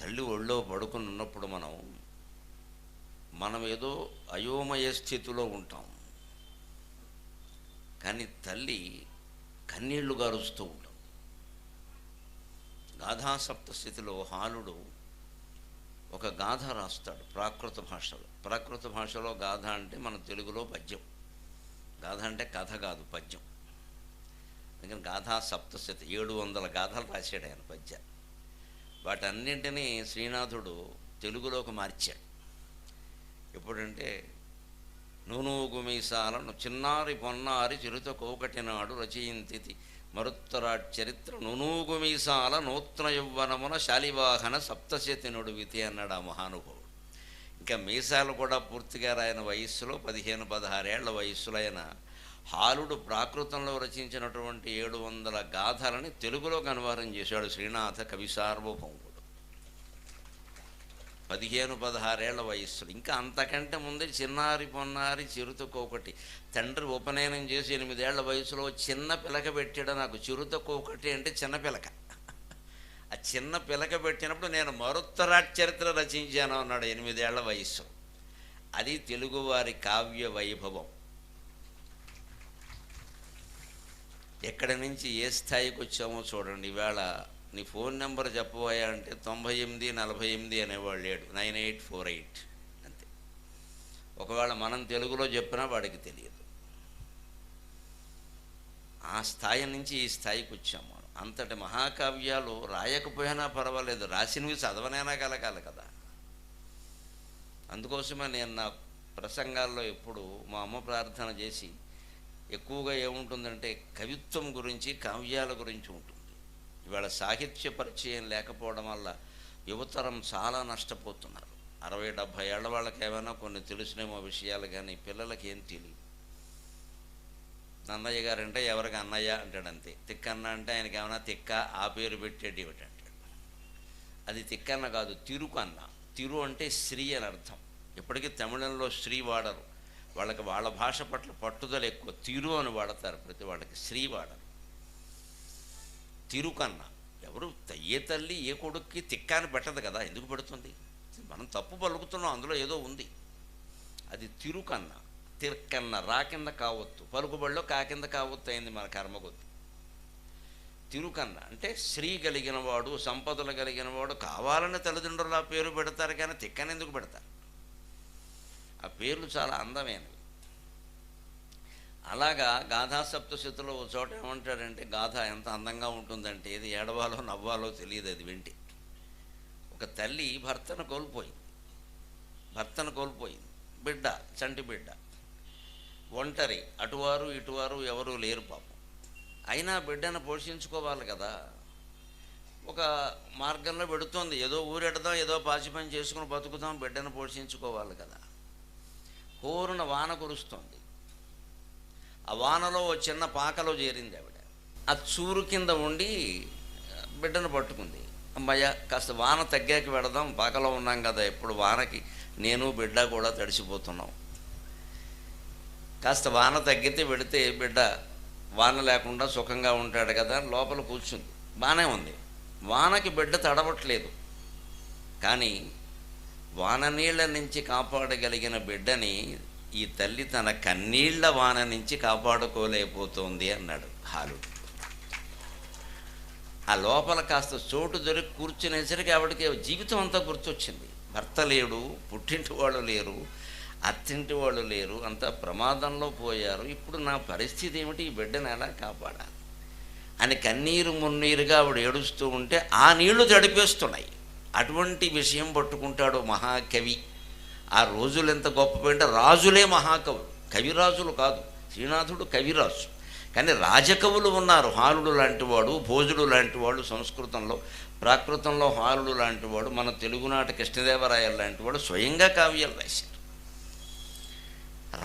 తల్లి ఒళ్ళో పడుకుని ఉన్నప్పుడు మనం ఏదో అయోమయ స్థితిలో ఉంటాం, కానీ తల్లి కన్నీళ్లు గారుస్తూ ఉంటాం. గాథాసప్తస్థితిలో హాలుడు ఒక గాథ రాస్తాడు ప్రాకృత భాషలో గాథ అంటే మన తెలుగులో పద్యం. గాథ అంటే కథ కాదు, పద్యం. అందుకని గాథా సప్తశతి 700 గాథలు రాశాడు ఆయన పద్యాలు. వాటన్నింటినీ శ్రీనాథుడు తెలుగులోకి మార్చాడు. ఎప్పుడంటే నూనూగు మీసాలను చిన్నారి పొన్నారి చిరుత కోకటి నాడు రచయింతి మరుత్తరాట్ చరిత్ర నూనూగు మీసాల నూత్న యౌవనమున శాలివాహన సప్తశతి నడువితి అన్నాడు ఆ మహానుభావుడు. ఇంకా మీసాలు కూడా పూర్తిగా రాయన వయస్సులో 15-16 ఏళ్ల వయస్సులో ఆయన హాలుడు ప్రాకృతంలో రచించినటువంటి 700 గాథలని తెలుగులోకి అనువాదం చేశాడు శ్రీనాథ కవి సార్వభౌముడు. 15-16 ఏళ్ల వయస్సులో. ఇంకా అంతకంటే ముందే చిన్నారి పొన్నారి చిరుతకోకటి, తండ్రి ఉపనయనం చేసి 8 ఏళ్ల వయసులో చిన్న పిలక పెట్టాడు నాకు. చిరుతకోకటి అంటే చిన్న పిలక. ఆ చిన్న పిలక పెట్టినప్పుడు నేను మరుత్తరాట్ చరిత్ర రచించాను అన్నాడు 8 ఏళ్ల వయస్సు. అది తెలుగువారి కావ్య వైభవం. ఎక్కడి నుంచి ఏ స్థాయికి వచ్చామో చూడండి. ఈవేళ నీ ఫోన్ నెంబర్ చెప్పబోయా అంటే 9848 అనేవాడు లేడు, 9848 అంతే. ఒకవేళ మనం తెలుగులో చెప్పినా వాడికి తెలియదు. ఆ స్థాయి నుంచి ఈ స్థాయికి వచ్చాము మనం. అంతటి మహాకావ్యాలు రాయకపోయినా పర్వాలేదు, రాసినవి చదవనైనా కలగాలి కదా. అందుకోసమే నేను నా ప్రసంగాల్లో ఎప్పుడు మా అమ్మ ప్రార్థన చేసి ఎక్కువగా ఏముంటుందంటే కవిత్వం గురించి, కావ్యాల గురించి ఉంటుంది. ఇవాళ సాహిత్య పరిచయం లేకపోవడం వల్ల యువతరం చాలా నష్టపోతున్నారు. 60-70 ఏళ్ల వాళ్ళకి ఏమైనా కొన్ని తెలిసినేమో విషయాలు, కానీ పిల్లలకి ఏం తెలియదు. నన్నయ్య గారంటే ఎవరికి అన్నయ్య అంటాడంతే. తిక్కన్న అంటే ఆయనకి ఏమైనా తిక్క ఆ పేరు పెట్టేటి ఏమిటంటాడు. అది తిక్కన్న కాదు, తిరుకన్న. తిరు అంటే స్త్రీ అని అర్థం. ఇప్పటికీ తమిళంలో స్త్రీ వాడరు, వాళ్ళకి వాళ్ళ భాష పట్ల పట్టుదల ఎక్కువ. తిరు అని వాడతారు ప్రతి వాళ్ళకి, స్త్రీ వాడరు. తిరుకన్న ఎవరు? ఏ తల్లి ఏ కొడుక్కి తిక్క అని పెట్టదు కదా, ఎందుకు పెడుతుంది? మనం తప్పు పలుకుతున్నాం, అందులో ఏదో ఉంది. అది తిరుకన్న. తిర్కన్న రా కింద కావొత్తు, పలుకుబడిలో కా కింద కావొత్తు అయింది మన కర్మగొద్దు. తిరుకన్న అంటే స్త్రీ కలిగిన వాడు, సంపదలు కలిగిన వాడు. కావాలని తల్లిదండ్రులు ఆ పేరు పెడతారు, కానీ తిక్కని ఎందుకు పెడతారు? ఆ పేర్లు చాలా అందమైనవి. అలాగా గాథాసప్తశతిలో ఒక చోట ఏమంటాడంటే, గాథ ఎంత అందంగా ఉంటుందంటే ఏది ఏడవాలో నవ్వాలో తెలియదు అది వింటే. ఒక తల్లి భర్తను కోల్పోయింది. బిడ్డ, చంటి బిడ్డ, ఒంటరి, అటువారు ఇటువారు ఎవరూ లేరు పాపం. అయినా బిడ్డను పోషించుకోవాలి కదా. ఒక మార్గంలో పెడుతోంది, ఏదో ఊరెడదాం, ఏదో పాచి పని చేసుకుని బతుకుతాం, బిడ్డను పోషించుకోవాలి కదా. హోరున వాన కురుస్తోంది. ఆ వానలో ఓ చిన్న పాకలో చేరింది ఆవిడ. ఆ చూరు కింద ఉండి బిడ్డను పట్టుకుంది. అమ్మయ్య కాస్త వాన తగ్గాక పెడదాం, పాకలో ఉన్నాం కదా, ఎప్పుడు వానకి నేను బిడ్డ కూడా తడిసిపోతున్నాం. కాస్త వాన తగ్గితే పెడితే బిడ్డ వాన లేకుండా సుఖంగా ఉంటాడు కదా. లోపల కూర్చుంది, బాగానే ఉంది. వానకి బిడ్డ తడవట్లేదు, కానీ వాన నీళ్ల నుంచి కాపాడగలిగిన బిడ్డని ఈ తల్లి తన కన్నీళ్ల వాన నుంచి కాపాడుకోలేకపోతుంది అన్నాడు హాలుడు. ఆ లోపల కాస్త చోటు దొరికి కూర్చునేసరికి ఆవిడకి జీవితం అంతా గుర్తొచ్చింది. భర్త లేడు, పుట్టింటి వాళ్ళు లేరు, అత్తింటి వాళ్ళు లేరు, అంతా ప్రమాదంలో పోయారు. ఇప్పుడు నా పరిస్థితి ఏమిటి? ఈ బిడ్డను ఎలా కాపాడాలి అని కన్నీరు మున్నీరుగా ఆవిడ ఏడుస్తూ ఉంటే ఆ నీళ్లు తడిపేస్తున్నాయి. అటువంటి విషయం పట్టుకుంటాడు మహాకవి. ఆ రోజులు ఎంత గొప్ప, రాజులే మహాకవులు, కవిరాజులు కాదు. శ్రీనాథుడు కవిరాజు, కానీ రాజకవులు ఉన్నారు. హాలుడు లాంటివాడు, భోజుడు లాంటివాడు సంస్కృతంలో, ప్రాకృతంలో హాలుడు లాంటివాడు, మన తెలుగునాట కృష్ణదేవరాయలు లాంటివాడు స్వయంగా కావ్యాలు రాశారు.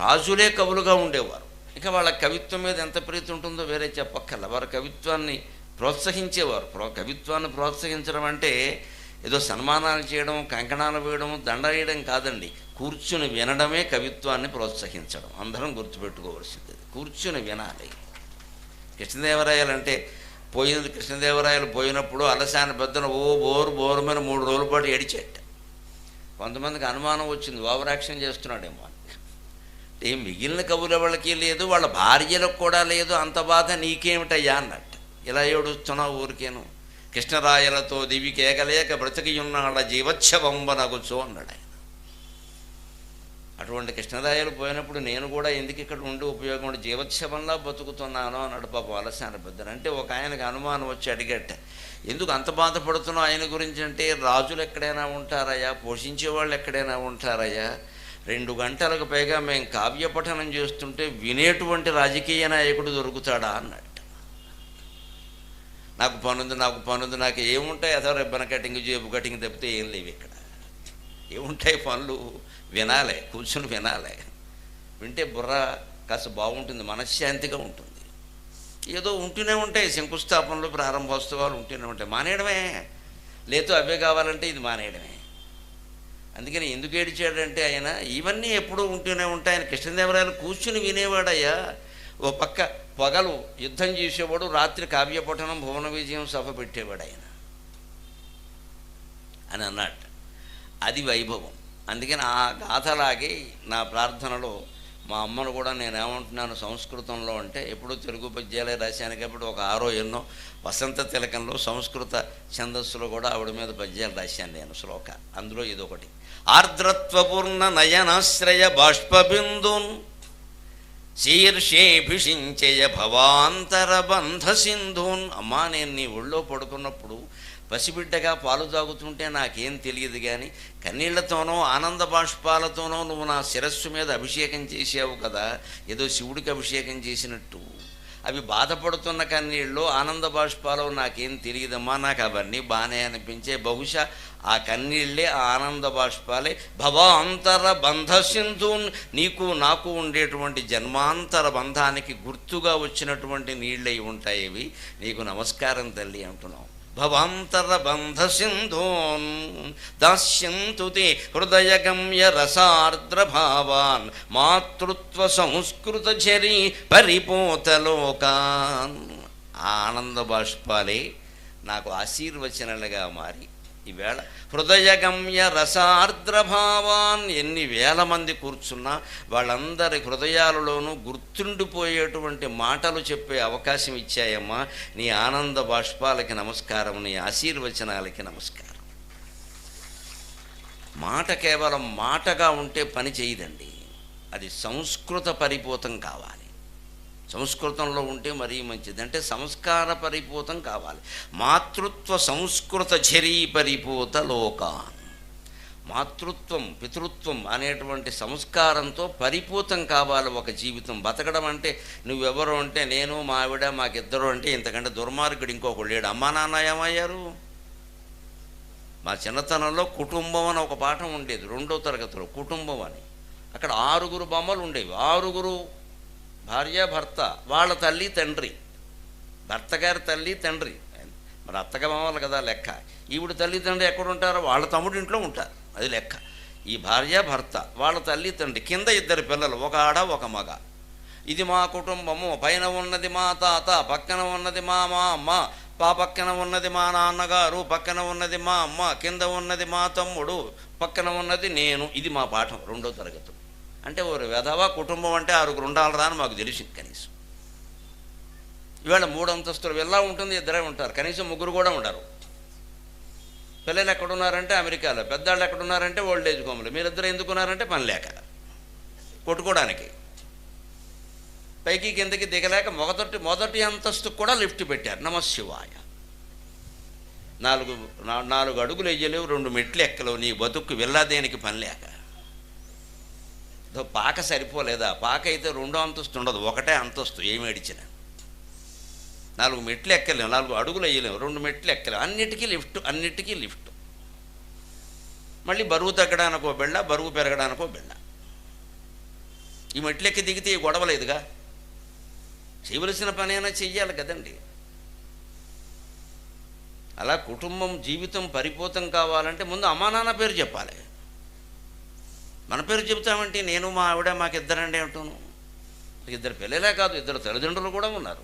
రాజులే కవులుగా ఉండేవారు. ఇక వాళ్ళ కవిత్వం మీద ఎంత ప్రీతి ఉంటుందో వేరే చెప్పక్కర్ల. వారు కవిత్వాన్ని ప్రోత్సహించేవారు. కవిత్వాన్ని ప్రోత్సహించడం అంటే ఏదో సన్మానాలు చేయడం, కంకణాలు వేయడం, దండ వేయడం కాదండి. కూర్చుని వినడమే కవిత్వాన్ని ప్రోత్సహించడం. అందరం గుర్తుపెట్టుకోవాల్సింది, కూర్చుని వినాలి. కృష్ణదేవరాయలు అంటే పోయినది కృష్ణదేవరాయలు పోయినప్పుడు అలసాని పెద్దన ఓ బోరు బోరు మీద 3 రోజుల పాటు ఏడిచేట. కొంతమందికి అనుమానం వచ్చింది, ఓవరాక్షన్ చేస్తున్నాడేమో అని. అంటే మిగిలిన కవుల వాళ్ళకి లేదు, వాళ్ళ భార్యలకు కూడా లేదు, అంత బాధ నీకేమిటయ్యా అన్నట్టు. ఇలా ఏడుస్తున్నావు ఊరికేను, కృష్ణరాయలతో దివికేకలేక బ్రతికియున్నాళ్ళ జీవోత్సవంబనగుచో అన్నాడు ఆయన. అటువంటి కృష్ణరాయలు పోయినప్పుడు నేను కూడా ఎందుకు ఇక్కడ ఉండి ఉపయోగం, జీవోత్సవంలా బతుకుతున్నాను అన్నాడు పాపం అలసాని పెద్దలు. అంటే ఒక ఆయనకు అనుమానం వచ్చి అడిగట్ట, ఎందుకు అంత బాధపడుతున్నావు ఆయన గురించి అంటే, రాజులు ఎక్కడైనా ఉంటారయ్యా, పోషించేవాళ్ళు ఎక్కడైనా ఉంటారయ్యా, 2 గంటలకు పైగా మేము కావ్యపఠనం చేస్తుంటే వినేటువంటి రాజకీయ నాయకుడు దొరుకుతాడా అన్నాడు. నాకు పనుంది నాకు ఏముంటాయి, అదో రెబ్బన కటింగ్ జేబు కటింగ్ తప్పితే ఏం లేవు ఇక్కడ. ఏముంటాయి పనులు, వినాలే, కూర్చుని వినాలే. వింటే బుర్ర కాస్త బాగుంటుంది, మనశ్శాంతిగా ఉంటుంది. ఏదో ఉంటూనే ఉంటాయి, శంకుస్థాపనలు ప్రారంభోత్సవాలు ఉంటూనే ఉంటాయి. మానేయడమే, లేదు అవే కావాలంటే ఇది మానేయడమే. అందుకని ఎందుకు ఏడిచాడంటే ఆయన, ఇవన్నీ ఎప్పుడూ ఉంటూనే ఉంటాయి. ఆయన కృష్ణదేవరాయలు కూర్చుని వినేవాడయ్యా. ఓ పక్క పగలు యుద్ధం చేసేవాడు, రాత్రి కావ్యపఠనం భువన విజయం సభ పెట్టేవాడు ఆయన అని అన్నట్టు. అది వైభవం. అందుకని ఆ గాథలాగే నా ప్రార్థనలో మా అమ్మను కూడా నేనేమంటున్నాను సంస్కృతంలో అంటే, ఎప్పుడూ తెలుగు పద్యాలే రాశాను కాబట్టి ఒక 6 ఎన్నో వసంత తిలకంలో సంస్కృత ఛందస్సులో కూడా ఆవిడ మీద పద్యాలు రాశాను నేను, శ్లోక. అందులో ఇదొకటి, ఆర్ద్రత్వపూర్ణ నయనాశ్రయ బాష్పబిందున్ శీర్షేభిషించయ భవాంతర బంధ సింధూన్. అమ్మా, నేను నీ ఒళ్ళో పడుకున్నప్పుడు పసిబిడ్డగా పాలు తాగుతుంటే నాకేం తెలియదు, కానీ కన్నీళ్లతోనో ఆనంద బాష్పాలతోనో నువ్వు నా శిరస్సు మీద అభిషేకం చేసావు కదా, ఏదో శివుడికి అభిషేకం చేసినట్టు. అవి బాధపడుతున్న కన్నీళ్ళు, ఆనంద బాష్పాలు నాకేం తెలియదమ్మా, నాకు అవన్నీ బాగానే అనిపించే. బహుశా ఆ కన్నీళ్ళే ఆ ఆనంద బాష్పాలే భవాంతర బంధ సింధూన్, నీకు నాకు ఉండేటువంటి జన్మాంతర బంధానికి గుర్తుగా వచ్చినటువంటి నీళ్ళై ఉంటాయి ఇవి. నీకు నమస్కారం తల్లి అంటున్నావు. భవాంతర బంధ సింధూన్ దాస్యంతు తే హృదయగమ్య రసార్ద్ర భావాన్ మాతృత్వ సంస్కృత ఝరీ పరిపోతలోకాన్. ఆనంద బాష్పాలే నాకు ఆశీర్వచనలుగా మారి ఈవేళ హృదయగమ్య రసార్ద్రభావాన్, ఎన్ని వేల మంది కూర్చున్నా వాళ్ళందరి హృదయాలలోనూ గుర్తుండిపోయేటువంటి మాటలు చెప్పే అవకాశం ఇచ్చాయమ్మా. నీ ఆనంద బాష్పాలకి నమస్కారం, నీ ఆశీర్వచనాలకి నమస్కారం. మాట కేవలం మాటగా ఉంటే పని చేయదండి, అది సంస్కృత పరిపోతం కావాలి. సంస్కృతంలో ఉంటే మరీ మంచిది. అంటే సంస్కార పరిపూతం కావాలి. మాతృత్వ సంస్కృత ఝరీ పరిపూత లోకాన్. మాతృత్వం పితృత్వం అనేటువంటి సంస్కారంతో పరిపూతం కావాలి ఒక జీవితం. బతకడం అంటే నువ్వెవరు అంటే నేను మా ఆవిడ మాకిద్దరు అంటే ఇంతకంటే దుర్మార్గుడు ఇంకొకడు లేడు. అమ్మా నాన్న ఏమయ్యారు? మా చిన్నతనంలో కుటుంబం అని ఒక పాఠం ఉండేది 2వ తరగతిలో, కుటుంబం అని. అక్కడ 6 బొమ్మలు ఉండేవి. 6 భార్య భర్త, వాళ్ళ తల్లి తండ్రి, భర్త గారి తల్లి తండ్రి, మరి అత్తగా మామలు కదా లెక్క. ఈవిడ తల్లి తండ్రి ఎక్కడ ఉంటారో వాళ్ళ తమ్ముడు ఇంట్లో ఉంటారు, అది లెక్క. ఈ భార్య భర్త, వాళ్ళ తల్లి తండ్రి, కింద 2 పిల్లలు, ఒక ఆడ ఒక మగ. ఇది మా కుటుంబము. పైన ఉన్నది మా తాత, పక్కన ఉన్నది మా అమ్మ, పక్కన ఉన్నది మా నాన్నగారు, పక్కన ఉన్నది మా అమ్మ, కింద ఉన్నది మా తమ్ముడు, పక్కన ఉన్నది నేను. ఇది మా పాఠం 2వ తరగతి. అంటే ఒక వెధవ కుటుంబం అంటే 6 ఉండాలరా అని మాకు తెలిసింది కనీసం. ఇవాళ 3 అంతస్తుల విల్లా ఉంటుంది, 2 ఉంటారు, కనీసం 3 కూడా ఉండరు. పిల్లలు ఎక్కడున్నారంటే అమెరికాలో, పెద్దాళ్ళు ఎక్కడున్నారంటే ఓల్డ్ ఏజ్ హోమ్లో. మీరిద్దరు ఎందుకున్నారంటే పని లేక, కొట్టుకోవడానికి. పైకి కిందకి దిగలేక మొదటి అంతస్తుకు కూడా లిఫ్ట్ పెట్టారు. నమశివాయ. 4 అడుగులు వేయలేవు, 2 మెట్లు ఎక్కలేవు. నీ బతుక్కు విల్లా దేనికి పని లేక. పాక సరిపోలేదా? పాక అయితే 2వ అంతస్తు ఉండదు, 1టే అంతస్తు. ఏమి ఏడిచిన 4 మెట్లు ఎక్కలేము, 4 అడుగులు వేయలేము, 2 మెట్లు ఎక్కలేము. అన్నిటికీ లిఫ్ట్. మళ్ళీ బరువు తగ్గడానికో బెళ్ళ, బరువు పెరగడానికో బెళ్ళ. ఈ మెట్లు ఎక్కి దిగితే ఈ గొడవలేదుగా. చేయవలసిన పనైనా చెయ్యాలి కదండి. అలా కుటుంబం జీవితం పరిపూతం కావాలంటే ముందు అమ్మా నాన్న పేరు చెప్పాలి. మన పేరు చెబుతామంటే నేను మా ఆవిడ మాకిద్దరండి అంటాను. 2 పిల్లలే కాదు, 2 తల్లిదండ్రులు కూడా ఉన్నారు.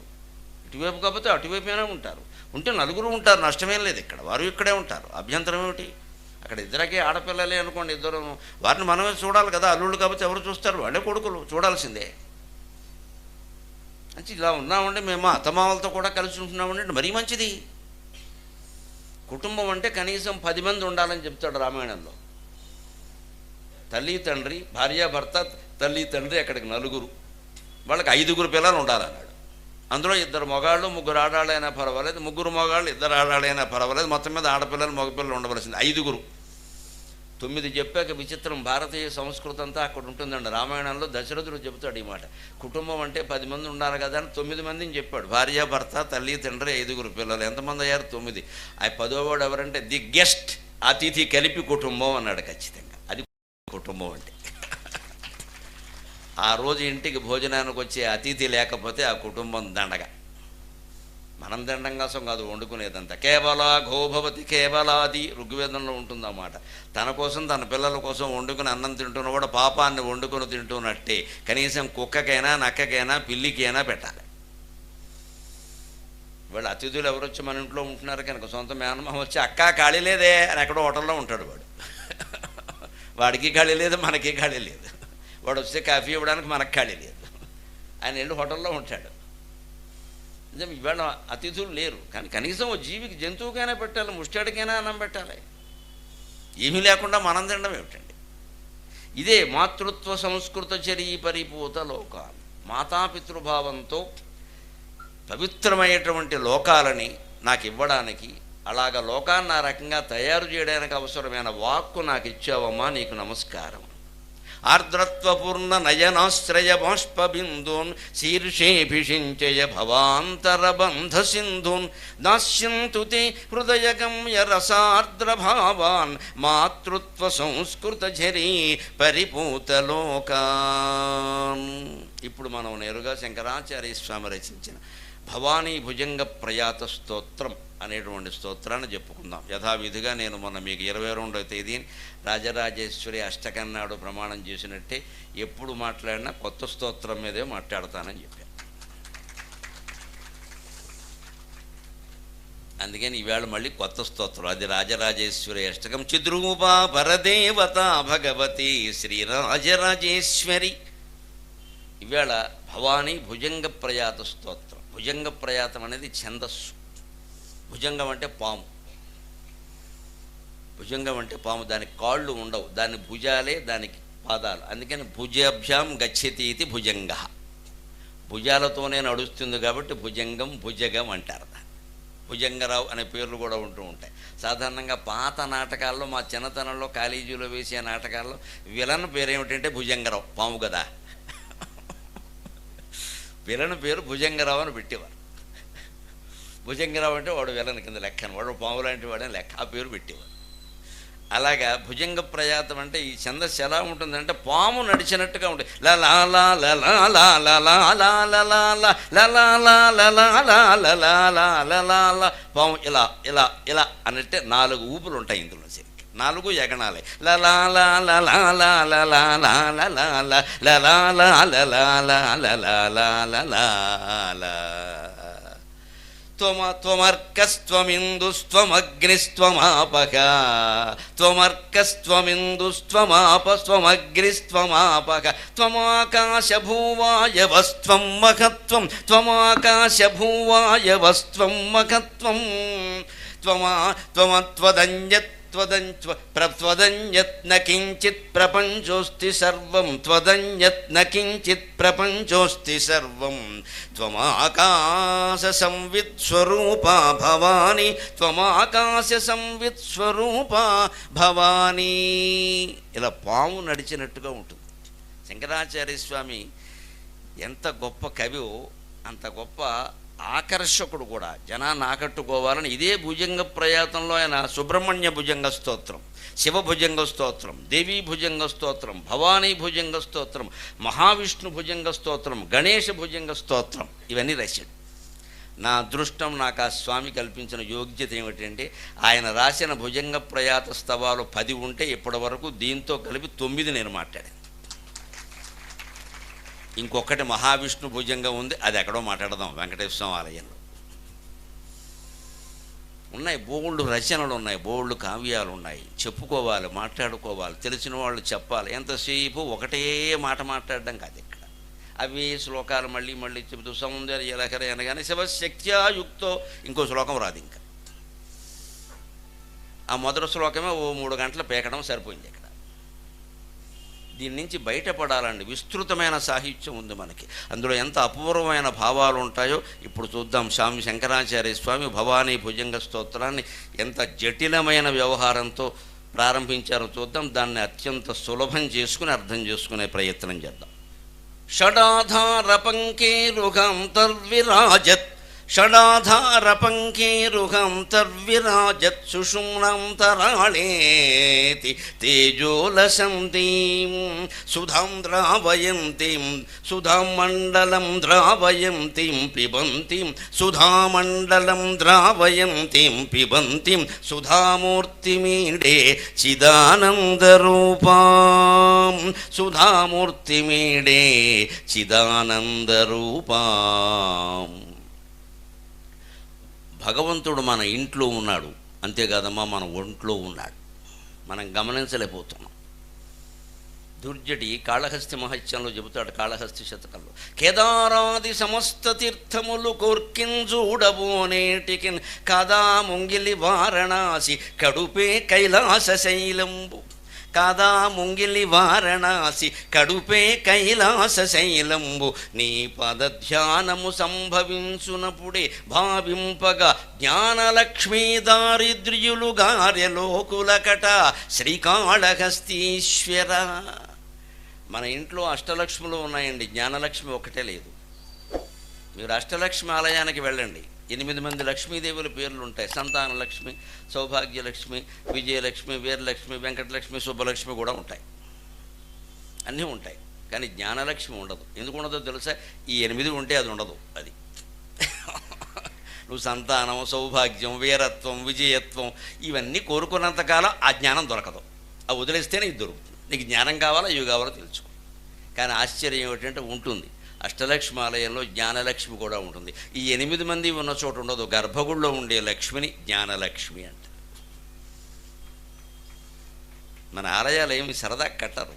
ఇటువైపు కాకపోతే అటువైపునే ఉంటారు. ఉంటే నలుగురు ఉంటారు, నష్టమేం లేదు. ఇక్కడ వారు ఇక్కడే ఉంటారు, అభ్యంతరం ఏమిటి? అక్కడ ఇద్దరికీ ఆడపిల్లలే అనుకోండి, ఇద్దరు, వారిని మనమే చూడాలి కదా. అల్లుళ్ళు కాకపోతే ఎవరు చూస్తారు? వాళ్ళే కొడుకులు, చూడాల్సిందే. అంటే ఇలా ఉన్నామంటే మేము అత్తమామలతో కూడా కలిసి ఉంటున్నామంటే మరీ మంచిది. కుటుంబం అంటే కనీసం 10 మంది ఉండాలని చెప్తాడు రామాయణంలో. తల్లి తండ్రి, భార్యాభర్త, తల్లి తండ్రి, అక్కడికి నలుగురు, వాళ్ళకి 5గురు పిల్లలు ఉండాలన్నాడు. అందులో 2 మగాళ్ళు 3 ఆడాళ్ళైనా పర్వాలేదు, 3 మగాళ్ళు 2 ఆడాళ్ళైనా పర్వాలేదు, మొత్తం మీద ఆడపిల్లలు మగపిల్లలు ఉండవలసింది 5గురు. 9 చెప్పాక విచిత్రం, భారతీయ సంస్కృతి అంతా అక్కడ ఉంటుందండి. రామాయణంలో దశరథుడు చెబుతాడు ఈ మాట. కుటుంబం అంటే 10 మంది ఉండాలి కదా అని 9 మందిని చెప్పాడు. భార్య భర్త తల్లి తండ్రి 5గురు పిల్లలు. ఎంతమంది అయ్యారు? 9. ఆ 10వ ఎవరంటే ది గెస్ట్, అతిథి కలిపి కుటుంబం అన్నాడు. ఖచ్చితంగా అది కుటుంబం అంటే. ఆ రోజు ఇంటికి భోజనానికి వచ్చే అతిథి లేకపోతే ఆ కుటుంబం దండగ. మనం దండం కోసం కాదు వండుకునేదంతా. కేవల గోభవతి కేవలాది ఋగ్వేదంలో ఉంటుందన్నమాట. తన కోసం తన పిల్లల కోసం వండుకుని అన్నం తింటున్న కూడా పాపాన్ని వండుకొని తింటున్నట్టే. కనీసం కుక్కకైనా నక్కకైనా పిల్లికైనా పెట్టాలి. వాళ్ళు అతిథులు ఎవరు వచ్చి మన ఇంట్లో ఉంటున్నారు కనుక సొంత మేనమామ వచ్చి అక్క ఖాళీ లేదే అని ఎక్కడో హోటల్లో ఉంటాడు వాడు. వాడికి ఖాళీ లేదు, మనకి ఖాళీ లేదు. వాడు వస్తే కాఫీ ఇవ్వడానికి మనకు ఖాళీ లేదు. ఆయన వెళ్ళి హోటల్లో ఉంటాడు. నిజం, ఇవాళ అతిథులు లేరు. కానీ కనీసం ఓ జీవికి, జంతువుకైనా పెట్టాలి, ముష్టాడికైనా అన్నం పెట్టాలి. ఏమీ లేకుండా మనం తినడం ఏమిటండి? ఇదే మాతృత్వ సంస్కృత చరీ పరిపూత లోకాలు. మాతాపితృభావంతో పవిత్రమైనటువంటి లోకాలని నాకు ఇవ్వడానికి, అలాగ లోకాన్ని ఆ రకంగా తయారు చేయడానికి అవసరమైన వాక్కు నాకు ఇచ్చావమ్మా, నీకు నమస్కారం. ఆర్ద్రత్వపూర్ణ నయనాశ్రయ బాష్పబిందూన్ శీర్షేభిషించయ భవాంతరబంధ సింధూన్ దాస్యంతు తే హృదయగమ్య రసార్ద్రభావాన్ మాతృత్వ సంస్కృత ఝరీ పరిపూతలోకాన్. ఇప్పుడు మనం నేరుగా శంకరాచార్య స్వామి రచించిన భవానీ భుజంగ ప్రయాత స్తోత్రం అనేటువంటి స్తోత్రాన్ని చెప్పుకుందాం. యథావిధిగా నేను మొన్న మీకు 22వ తేదీని రాజరాజేశ్వరి అష్టకం నాడు ప్రమాణం చేసినట్టే ఎప్పుడు మాట్లాడినా కొత్త స్తోత్రం మీదే మాట్లాడతానని చెప్పాను. అందుకని ఈవేళ మళ్ళీ కొత్త స్తోత్రం, అది రాజరాజేశ్వరి అష్టకం. చిద్రూపా పరదేవత భగవతి శ్రీరాజరాజేశ్వరి. ఈవేళ భవానీ భుజంగ ప్రయాత స్తోత్రం. భుజంగ ప్రయాతం అనేది ఛందస్సు. భుజంగం అంటే పాము. భుజంగం అంటే పాము, దానికి కాళ్ళు ఉండవు, దాని భుజాలే దానికి పాదాలు. అందుకని భుజాభ్యాం గచ్చతి ఇది భుజంగ. భుజాలతోనే నడుస్తుంది కాబట్టి భుజంగం, భుజగం అంటారు. భుజంగరావు అనే పేర్లు కూడా ఉంటూ ఉంటాయి. సాధారణంగా పాత నాటకాల్లో, మా చిన్నతనంలో కాలేజీలో వేసే నాటకాల్లో విలన్ పేరు ఏమిటంటే భుజంగరావు, పాము కదా. విలన్ పేరు భుజంగరావు అని పెట్టేవారు. భుజంగరావు అంటే వాడు విలన్ కింద లెక్కను, వాడు పాము లాంటి వాడని లెక్క, ఆ పేరు పెట్టేవారు. అలాగా భుజంగ ప్రయాతం అంటే ఈ ఛందస్సు ఎలా ఉంటుందంటే పాము నడిచినట్టుగా ఉంటుంది. పాము ఇలా ఇలా ఇలా అన్నట్టే 4 ఊపులు ఉంటాయి ఇందులో. సరికి 4 ఎగనాలే. త్వమర్కస్త్వమిందుస్త్వమగ్నిస్త్వమాపః త్వమర్కస్త్వమిందుస్త్వమాపస్త్వమగ్నిస్త్వమాపః త్వమాకాశభూవాయవస్త్వం మఖత్వం త్వమాకాశభూవాయవస్త్వం మఖత్వం త్వమత్వదన్యత్ త్వదన్యత్ న కించిత్ ప్రపంచోస్తి సర్వం త్వదన్యత్ న కించిత్ ప్రపంచోస్తి సర్వం త్వమాకాశ సంవిత్ స్వరూపా భవాని త్వమాకాశ సంవిత్ స్వరూపా భవాని. ఇలా పాము నడిచినట్టుగా ఉంటుంది. శంకరాచార్య స్వామి ఎంత గొప్ప కవిో అంత గొప్ప ఆకర్షకుడు కూడా. జనాన్ని ఆకట్టుకోవాలని ఇదే భుజంగ ప్రయాతంలో ఆయన సుబ్రహ్మణ్య భుజంగ స్తోత్రం, శివ భుజంగ స్తోత్రం, దేవీ భుజంగ స్తోత్రం, భవానీ భుజంగ స్తోత్రం, మహావిష్ణు భుజంగ స్తోత్రం, గణేష భుజంగ స్తోత్రం ఇవన్నీ రాశాడు. నా అదృష్టం, నాకు ఆ స్వామి కల్పించిన యోగ్యత ఏమిటంటే ఆయన రాసిన భుజంగ ప్రయాత స్తవాలు 10 ఉంటే ఇప్పటి వరకు దీంతో కలిపి 9 నేను మాట్లాడాను. ఇంకొకటి మహావిష్ణు భుజంగం ఉంది, అది ఎక్కడో మాట్లాడదాం వెంకటేశ్వర స్వామి ఆలయంలో. ఉన్నాయి, బోల్డు రచనలు ఉన్నాయి, బోల్డు కావ్యాలు ఉన్నాయి. చెప్పుకోవాలి, మాట్లాడుకోవాలి, తెలిసిన వాళ్ళు చెప్పాలి. ఎంతసేపు ఒకటే మాట మాట్లాడడం కాదు ఇక్కడ. అవి శ్లోకాలు మళ్ళీ మళ్ళీ చెబుతూ సౌందర్య లహరి అనగానే శివశక్త్యాయుక్తో ఇంకో శ్లోకం రాదు. ఇంకా ఆ మొదటి శ్లోకమే ఓ 3 గంటలు పేకడం సరిపోయింది ఇక్కడ. దీని నుంచి బయటపడాలండి. విస్తృతమైన సాహిత్యం ఉంది మనకి, అందులో ఎంత అపూర్వమైన భావాలు ఉంటాయో ఇప్పుడు చూద్దాం. స్వామి శంకరాచార్య స్వామి భవానీ భుజంగ స్తోత్రాన్ని ఎంత జటిలమైన వ్యవహారంతో ప్రారంభించారో చూద్దాం. దాన్ని అత్యంత సులభం చేసుకుని అర్థం చేసుకునే ప్రయత్నం చేద్దాం. షడాధార పంకేరుహం తర్విరాజత్, షడాధార పంకేరుహం తర్విరాజత్, సుషుమ్నాంతరాళేతి తేజోలసంతీం సుధాం ద్రావయంతీం, సుధాం మండలం ద్రావయంతీం పిబంతీం, సుధామండలం ద్రావయంతీం పిబంతీం, సుధామూర్తిమీడే చిదానందరూపాం, సుధామూర్తిమీడే చిదానందరూపాం. భగవంతుడు మన ఇంట్లో ఉన్నాడు, అంతేకాదమ్మా మన ఒంట్లో ఉన్నాడు. మనం గమనించలేకపోతున్నాం. దుర్జటి కాళహస్తి మహత్యంలో చెబుతాడు, కాళహస్తి శతకంలో, కేదారాది సమస్త తీర్థములు కోర్కింజూడబోనేటికిన్ కాదా ముంగిలి వారణాసి కడుపే కైలాస శైలంబు, కాదా ముంగిలి వారణాసి కడుపే కైలాస శైలంబు, నీ పదధ్యానము సంభవించునప్పుడే భావింపగా జ్ఞానలక్ష్మీ దారిద్ర్యులు గార్యలోకులకట శ్రీకాళహస్తీశ్వర. మన ఇంట్లో అష్టలక్ష్ములు ఉన్నాయండి, జ్ఞానలక్ష్మి ఒక్కటే లేదు. మీరు అష్టలక్ష్మి ఆలయానికి వెళ్ళండి, 8 మంది లక్ష్మీదేవుల పేర్లు ఉంటాయి. సంతానలక్ష్మి, సౌభాగ్యలక్ష్మి, విజయలక్ష్మి, వీరలక్ష్మి, వెంకటలక్ష్మి, శుభలక్ష్మి కూడా ఉంటాయి. అన్నీ ఉంటాయి, కానీ జ్ఞానలక్ష్మి ఉండదు. ఎందుకు ఉండదో తెలుసా? ఈ 8 ఉంటే అది ఉండదు. అది నువ్వు సంతానం, సౌభాగ్యం, వీరత్వం, విజయత్వం ఇవన్నీ కోరుకున్నంతకాలం ఆ జ్ఞానం దొరకదు. అవి వదిలేస్తేనే ఇది దొరుకుతుంది. నీకు జ్ఞానం కావాలా, ఇవి కావాలో తెలుసుకో. కానీ ఆశ్చర్యం ఏమిటంటే ఉంటుంది, అష్టలక్ష్మి ఆలయంలో జ్ఞానలక్ష్మి కూడా ఉంటుంది. ఈ 8 మంది ఉన్న చోట ఉండదు. గర్భగుడిలో ఉండే లక్ష్మిని జ్ఞానలక్ష్మి అంటారు. మన ఆలయాలు ఏమి సరదా కట్టరు,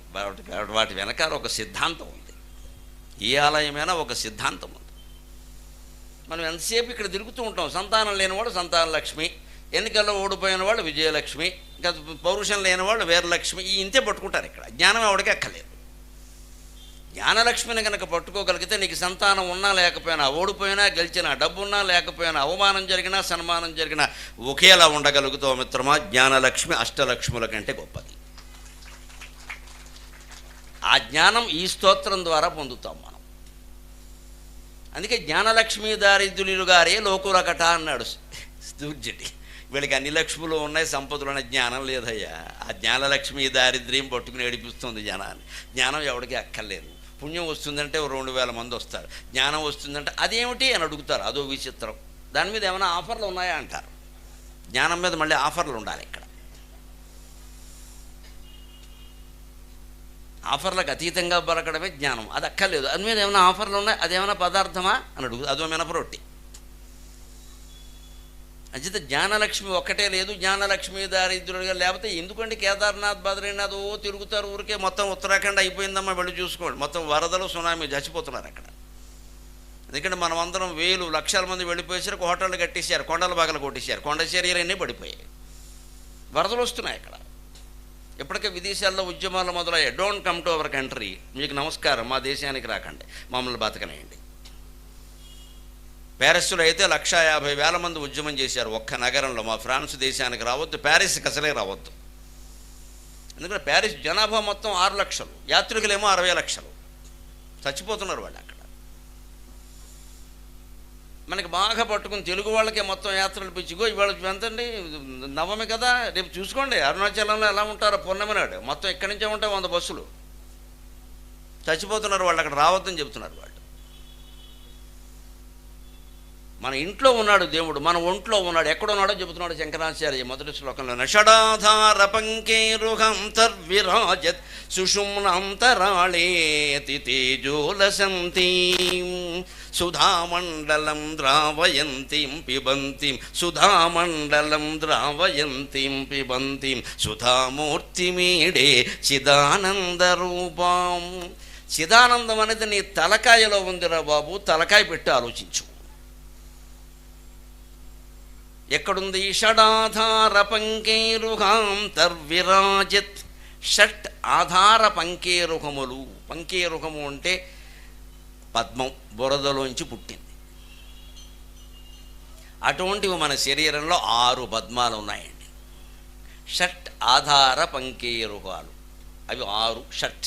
వాటి వెనకాల ఒక సిద్ధాంతం ఉంది. ఏ ఆలయమైనా ఒక సిద్ధాంతం ఉంది. మనం ఎంతసేపు ఇక్కడ తిరుగుతూ ఉంటాం. సంతానం లేనివాడు సంతానలక్ష్మి, ఎన్నికల్లో ఓడిపోయిన వాళ్ళు విజయలక్ష్మి, ఇంకా పౌరుషం లేనివాళ్ళు వీరలక్ష్మి, ఈ ఇంతే పట్టుకుంటారు. ఇక్కడ జ్ఞానం ఎవడికి అక్కర్లేదు. జ్ఞానలక్ష్మిని కనుక పట్టుకోగలిగితే నీకు సంతానం ఉన్నా లేకపోయినా, ఓడిపోయినా గెలిచినా, డబ్బున్నా లేకపోయినా, అవమానం జరిగినా సన్మానం జరిగినా ఒకేలా ఉండగలుగుతావు మిత్రమా. జ్ఞానలక్ష్మి అష్టలక్ష్ముల కంటే గొప్పది. ఆ జ్ఞానం ఈ స్తోత్రం ద్వారా పొందుతాం మనం. అందుకే జ్ఞానలక్ష్మీ దారిద్ర్యులు గారే లోకులకట అన్నాడు దుర్జటి. వీళ్ళకి అన్ని లక్ష్ములు ఉన్నాయి, సంపదలు ఉన్నాయి, జ్ఞానం లేదయ్యా. ఆ జ్ఞానలక్ష్మి దారిద్ర్యం పట్టుకుని ఏడిపిస్తుంది జనాన్ని. జ్ఞానం ఎవడికి అక్కర్లేదు. పుణ్యం వస్తుందంటే 2000 మంది వస్తారు, జ్ఞానం వస్తుందంటే అదేమిటి అని అడుగుతారు. అదో విచిత్రం. దాని మీద ఏమైనా ఆఫర్లు ఉన్నాయా అంటారు. జ్ఞానం మీద మళ్ళీ ఆఫర్లు ఉండాలి. ఇక్కడ ఆఫర్లకు అతీతంగా బలకడమే జ్ఞానం. అది అక్కర్లేదు. దాని మీద ఏమైనా ఆఫర్లు ఉన్నాయి, అదేమైనా పదార్థమా అని అడుగుతారు. అదో మినపరొట్టి. అంచేత జ్ఞానలక్ష్మి ఒక్కటే లేదు. జ్ఞానలక్ష్మి దారిద్రులుగా లేకపోతే ఎందుకంటే కేదార్నాథ్, బద్రీనాథ్ తిరుగుతారు ఊరికే. మొత్తం ఉత్తరాఖండ్ అయిపోయిందమ్మా, వెళ్ళి చూసుకోండి. మొత్తం వరదలు, సునామీ, చచ్చిపోతున్నారు అక్కడ. ఎందుకంటే మనం అందరం వేలు లక్షల మంది వెళ్ళిపోయేసరికి హోటళ్ళు కట్టేశారు, కొండల బాగలు కొట్టేశారు, కొండ చర్యలన్నీ పడిపోయాయి. వరదలు వస్తున్నాయి అక్కడ. ఇప్పటికే విదేశాల్లో ఉద్యమాలు మొదలయ్యాయి. Don't come to our country, మీకు నమస్కారం, మా దేశానికి రాకండి, మమ్మల్ని బతకనేయండి. ప్యారిస్లో అయితే 150,000 మంది ఉద్యమం చేశారు ఒక్క నగరంలో. మా ఫ్రాన్స్ దేశానికి రావద్దు, ప్యారిస్కి అసలే రావద్దు. ఎందుకంటే ప్యారిస్ జనాభా మొత్తం 6 లక్షలు, యాత్రికులేమో 60 లక్షలు. చచ్చిపోతున్నారు వాళ్ళు అక్కడ. మనకి బాగా పట్టుకుని తెలుగు వాళ్ళకే మొత్తం యాత్రలు పిచ్చిగో. ఇవాళ ఎంతండి, నవమి కదా, రేపు చూసుకోండి అరుణాచలంలో ఎలా ఉంటారో పౌర్ణమి నాడు. మొత్తం ఇక్కడి నుంచే ఉంటాయి 100 బస్సులు. చచ్చిపోతున్నారు వాళ్ళు, అక్కడ రావద్దని చెబుతున్నారు వాళ్ళు. మన ఇంట్లో ఉన్నాడు దేవుడు, మన ఒంట్లో ఉన్నాడు. ఎక్కడున్నాడో చెబుతున్నాడు శంకరాచార్య మొదటి శ్లోకంలో. షడాధార పంకేరుహం తర్విరాజత్ సుషుమ్నాంతరాళేతి తేజోలసంతీం సుధామండలం ద్రావయంతిం పిబంతిం సుధామండలం ద్రావయంతిం పిబంతిం సుధామూర్తిమీడే చిదానందరూపాం. చిదానందం అనేది నీ తలకాయలో ఉందిరా బాబు, తలకాయ పెట్టి ఆలోచించు. ఎక్కడుంది? షడాధార పంకేరుహాం తర్విరాజత్. షట్ ఆధార పంకేరుహములు. పంకేరుహము అంటే పద్మం, బురదలోంచి పుట్టింది. అటువంటివి మన శరీరంలో 6 పద్మాలు ఉన్నాయండి. షట్ ఆధార పంకేరుహాలు, అవి 6 షట్.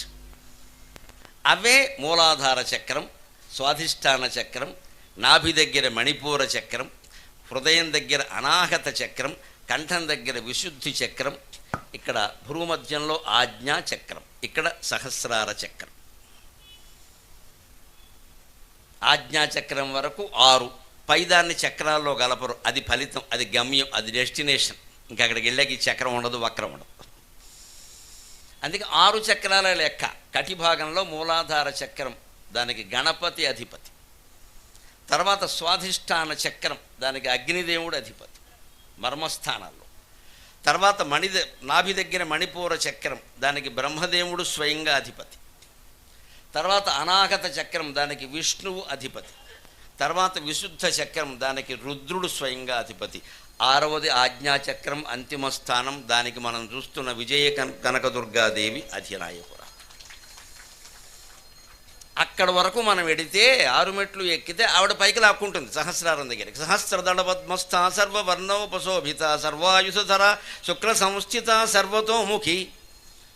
అవే మూలాధార చక్రం, స్వాధిష్టాన చక్రం, నాభి దగ్గర మణిపూర చక్రం, హృదయం దగ్గర అనాహత చక్రం, కంఠం దగ్గర విశుద్ధి చక్రం, ఇక్కడ భ్రూమధ్యంలో ఆజ్ఞా చక్రం, ఇక్కడ సహస్రార చక్రం. ఆజ్ఞాచక్రం వరకు 6. పైదాన్ని చక్రాల్లో గలపరు, అది ఫలితం, అది గమ్యం, అది డెస్టినేషన్. ఇంకా అక్కడికి వెళ్ళాక ఈ చక్రం ఉండదు, వక్రం ఉండదు. అందుకే 6 చక్రాల లెక్క. కటిభాగంలో మూలాధార చక్రం, దానికి గణపతి అధిపతి. తర్వాత స్వాధిష్టాన చక్రం, దానికి అగ్నిదేవుడు అధిపతి మర్మస్థానాల్లో. తర్వాత నాభి దగ్గర మణిపూర చక్రం, దానికి బ్రహ్మదేవుడు స్వయంగా అధిపతి. తర్వాత అనాగత చక్రం, దానికి విష్ణువు అధిపతి. తర్వాత విశుద్ధ చక్రం, దానికి రుద్రుడు స్వయంగా అధిపతి. 6వది ఆజ్ఞాచక్రం, అంతిమ స్థానం, దానికి మనం చూస్తున్న విజయ కనకదుర్గాదేవి అధినాయకురాలు. అక్కడ వరకు మనం వెడితే 6 మెట్లు ఎక్కితే ఆవిడ పైకి లాక్కుంటుంది సహస్రారం దగ్గరికి. సహస్రదళ పద్మస్థ సర్వవర్ణోపశోభిత సర్వాయుధర శుక్ల సంస్థిత సర్వతోముఖి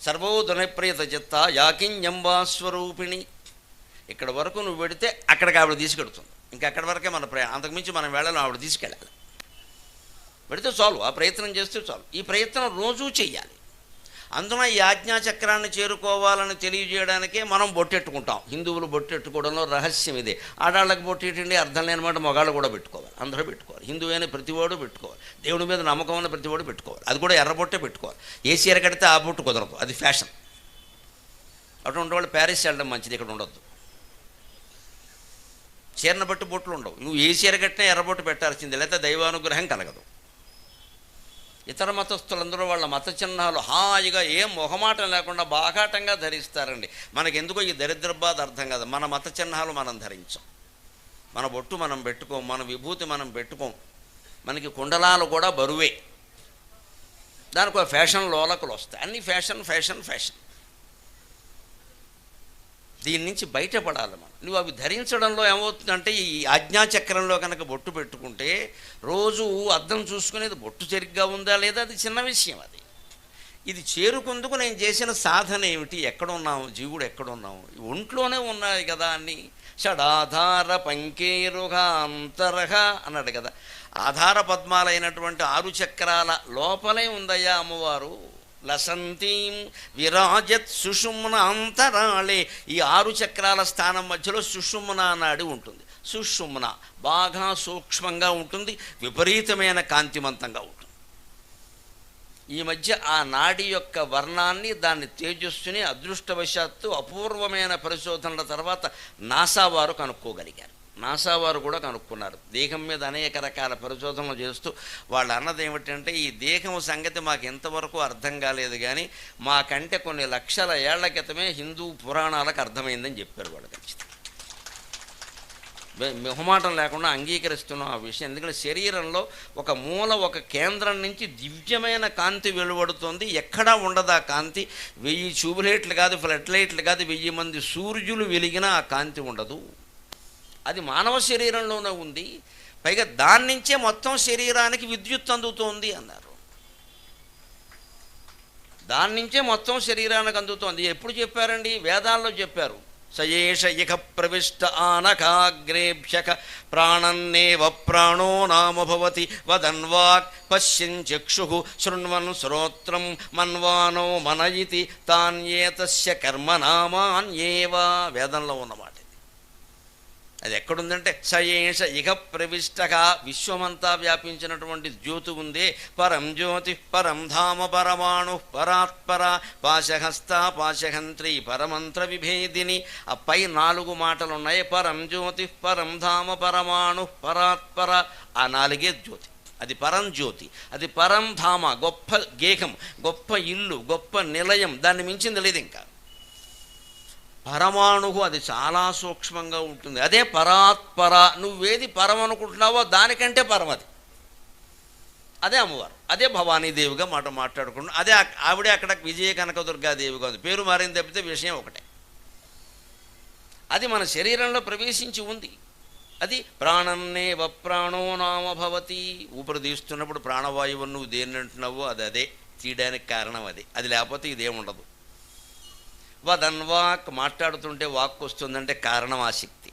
సర్వోదనప్రియత చిత్త యాకింజంబా స్వరూపిణి. ఇక్కడ వరకు నువ్వు పెడితే అక్కడికి ఆవిడ తీసుకెడుతుంది. ఇంకా అక్కడి వరకే మన ప్రయాణం, అంతకుమించి మనం వెళ్ళాలి, ఆవిడ తీసుకెళ్ళాలి. పెడితే చాలు, ఆ ప్రయత్నం చేస్తే చాలు. ఈ ప్రయత్నం రోజూ చెయ్యాలి. అందున ఈ ఆజ్ఞాచక్రాన్ని చేరుకోవాలని తెలియజేయడానికే మనం బొట్టెట్టుకుంటాం. హిందువులు బొట్టెట్టుకోవడంలో రహస్యం ఇదే. ఆడాళ్ళకి బొట్టేటండి అర్థం లేనమాట, మగాళ్ళు కూడా పెట్టుకోవాలి, అందరూ పెట్టుకోవాలి. హిందువైన ప్రతివాడు పెట్టుకోవాలి, దేవుడి మీద నమ్మకం ఉన్న ప్రతివాడు పెట్టుకోవాలి. అది కూడా ఎర్రబొట్టే పెట్టుకోవాలి. ఏ చీర కడితే ఆ బొట్టు కుదరదు, అది ఫ్యాషన్. అటువంటి వాళ్ళు ప్యారిస్ వెళ్ళడం మంచిది, ఇక్కడ ఉండొద్దు. చీరను బట్టి బొట్లు ఉండవు. నువ్వు ఏ చీర కట్టినా ఎర్రబొట్టు పెట్టాల్సిందే, లేకపోతే దైవానుగ్రహం కలగదు. ఇతర మతస్థులందరూ వాళ్ళ మత చిహ్నాలు హాయిగా ఏం మొహమాటం లేకుండా బాగాటంగా ధరిస్తారండి. మనకెందుకో ఈ దరిద్ర బాధ అర్థం కాదు. మన మత చిహ్నాలు మనం ధరించాం, మన బొట్టు మనం పెట్టుకోం, మన విభూతి మనం పెట్టుకోం. మనకి కుండలాలు కూడా బరువే. దానికి ఒక ఫ్యాషన్ లోలకులు వస్తాయి. అన్ని ఫ్యాషన్ ఫ్యాషన్ ఫ్యాషన్. దీని నుంచి బయటపడాలి మనం. నువ్వు అవి ధరించడంలో ఏమవుతుందంటే, ఈ ఆజ్ఞాచక్రంలో కనుక బొట్టు పెట్టుకుంటే రోజు అద్దం చూసుకునేది బొట్టు సరిగ్గా ఉందా లేదా, అది చిన్న విషయం. అది ఇది చేరుకుందుకు నేను చేసిన సాధన ఏమిటి, ఎక్కడున్నాము, జీవుడు ఎక్కడున్నాము, ఒంట్లోనే ఉన్నాయి కదా అన్ని. షడాధార పంకేరుహ అంతరహ అన్నాడు కదా. ఆధార పద్మాలైనటువంటి 6 చక్రాల లోపలే ఉందయ్యా అమ్మవారు. లసంతీం విరాజత్ సుషుమ్న అంతరాళే. ఈ 6 చక్రాల స్థానం మధ్యలో సుషుమ్న నాడి ఉంటుంది. సుషుమ్న బాగా సూక్ష్మంగా ఉంటుంది, విపరీతమైన కాంతిమంతంగా ఉంటుంది. ఈ మధ్య ఆ నాడి యొక్క వర్ణాన్ని, దాన్ని తేజస్సుని అదృష్టవశాత్తు అపూర్వమైన పరిశోధనల తర్వాత నాసా వారు కనుక్కోగలిగారు. నాసా వారు కూడా కనుక్కున్నారు. దేహం మీద అనేక రకాల పరిశోధనలు చేస్తూ వాళ్ళు అన్నది ఏమిటంటే, ఈ దేహం సంగతి మాకు ఎంతవరకు అర్థం కాలేదు, కానీ మాకంటే కొన్ని లక్షల ఏళ్ల క్రితమే హిందూ పురాణాలకు అర్థమైందని చెప్పారు వాళ్ళు. ఖచ్చితంగా మొహమాటం లేకుండా అంగీకరిస్తున్నాం ఆ విషయం. ఎందుకంటే శరీరంలో ఒక మూల, ఒక కేంద్రం నుంచి దివ్యమైన కాంతి వెలువడుతుంది. ఎక్కడా ఉండదు ఆ కాంతి. 1000 ట్యూబ్లైట్లు కాదు, ఫ్లడ్ లైట్లు కాదు, 1000 మంది సూర్యులు వెలిగినా ఆ కాంతి ఉండదు. అది మానవ శరీరంలోనే ఉంది. పైగా దాని నుంచే మొత్తం శరీరానికి విద్యుత్ అందుతోంది అన్నారు. దాని నుంచే మొత్తం శరీరానికి అందుతోంది. ఎప్పుడు చెప్పారండి? వేదాల్లో చెప్పారు. సయేష ఇక ప్రవిష్ట ఆనకాగ్రేభ్యక ప్రాణన్నేవ ప్రాణో నామ భవతి వదన్వాక్ పశ్యన్ చక్షు శృణ్వన్ శ్రోత్రం మన్వానో మనయితి తాన్యేతస్య కర్మనామాన్యేవా. వేదంలో ఉన్నమాట. అది ఎక్కడుందంటే సయేష ఇహ ప్రవిష్టగా విశ్వమంతా వ్యాపించినటువంటి జ్యోతి ఉందే, పరం జ్యోతి పరం ధామ పరమాణు పరాత్పర పాశహస్త పాశహంత్రి పరమంత్ర విభేదిని. ఆ పై 4 మాటలు ఉన్నాయి. పరం జ్యోతి పరం ధామ పరమాణు పరాత్పర, ఆ 4గే జ్యోతి. అది పరం జ్యోతి, అది పరం ధామ, గొప్ప గేహం, గొప్ప ఇల్లు, గొప్ప నిలయం, దాన్ని మించింది లేదు ఇంకా. పరమాణువు అది చాలా సూక్ష్మంగా ఉంటుంది. అదే పరాత్పర, నువ్వేది పరం అనుకుంటున్నావో దానికంటే పరమది. అదే అమ్మవారు, అదే భవానీదేవిగా మాట్లాడుకుంటున్నాం. అదే ఆవిడే అక్కడ విజయ కనకదుర్గాదేవిగా ఉంది. పేరు మారింది తప్పితే విషయం ఒకటే. అది మన శరీరంలో ప్రవేశించి ఉంది. అది ప్రాణన్నేవ ప్రాణో నామ భవతి. ఊపిరి తీస్తున్నప్పుడు ప్రాణవాయువు నువ్వు దేన్ని అంటున్నావో అది అదే, తీయడానికి కారణం అది. అది లేకపోతే ఇదేముండదు. వదన్వాక్, మాట్లాడుతుంటే వాక్ వస్తుందంటే కారణం ఆసక్తి.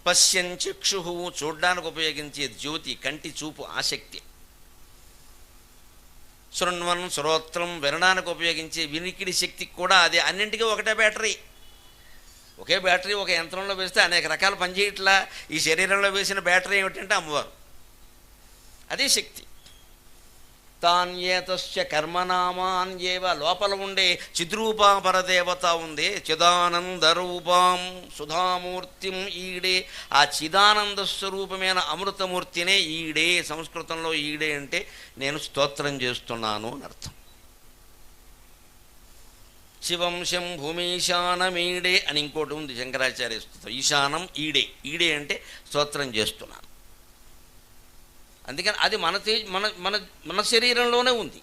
పశ్యన్ చక్షు, చూడ్డానికి ఉపయోగించే జ్యోతి, కంటి చూపు ఆసక్తి. శృణ్వన్ శ్రోత్రం, వినడానికి ఉపయోగించే వినికిడి శక్తి కూడా అదే. అన్నింటికీ ఒకటే బ్యాటరీ. ఒకే బ్యాటరీ ఒక యంత్రంలో వేస్తే అనేక రకాల పనిచేయట్లా. ఈ శరీరంలో వేసిన బ్యాటరీ ఏమిటంటే అమ్మవారు, అదే శక్తి. తాన్యేతస్య కర్మనామాన్యేవ, లోపల ఉండే చిద్రూపా పరదేవత ఉంది, చిదానందరూపాం సుధామూర్తిం ఈడే. ఆ చిదానంద స్వరూపమైన అమృతమూర్తినే ఈడే. సంస్కృతంలో ఈడే అంటే నేను స్తోత్రం చేస్తున్నాను అని అర్థం. శివం శంభుమీశానమీడే అని ఇంకోటి ఉంది శంకరాచార్య స్తోత్రం. ఈశానం ఈడే, ఈడే అంటే స్తోత్రం చేస్తున్నాను. అందుకని అది మన మన మన శరీరంలోనే ఉంది.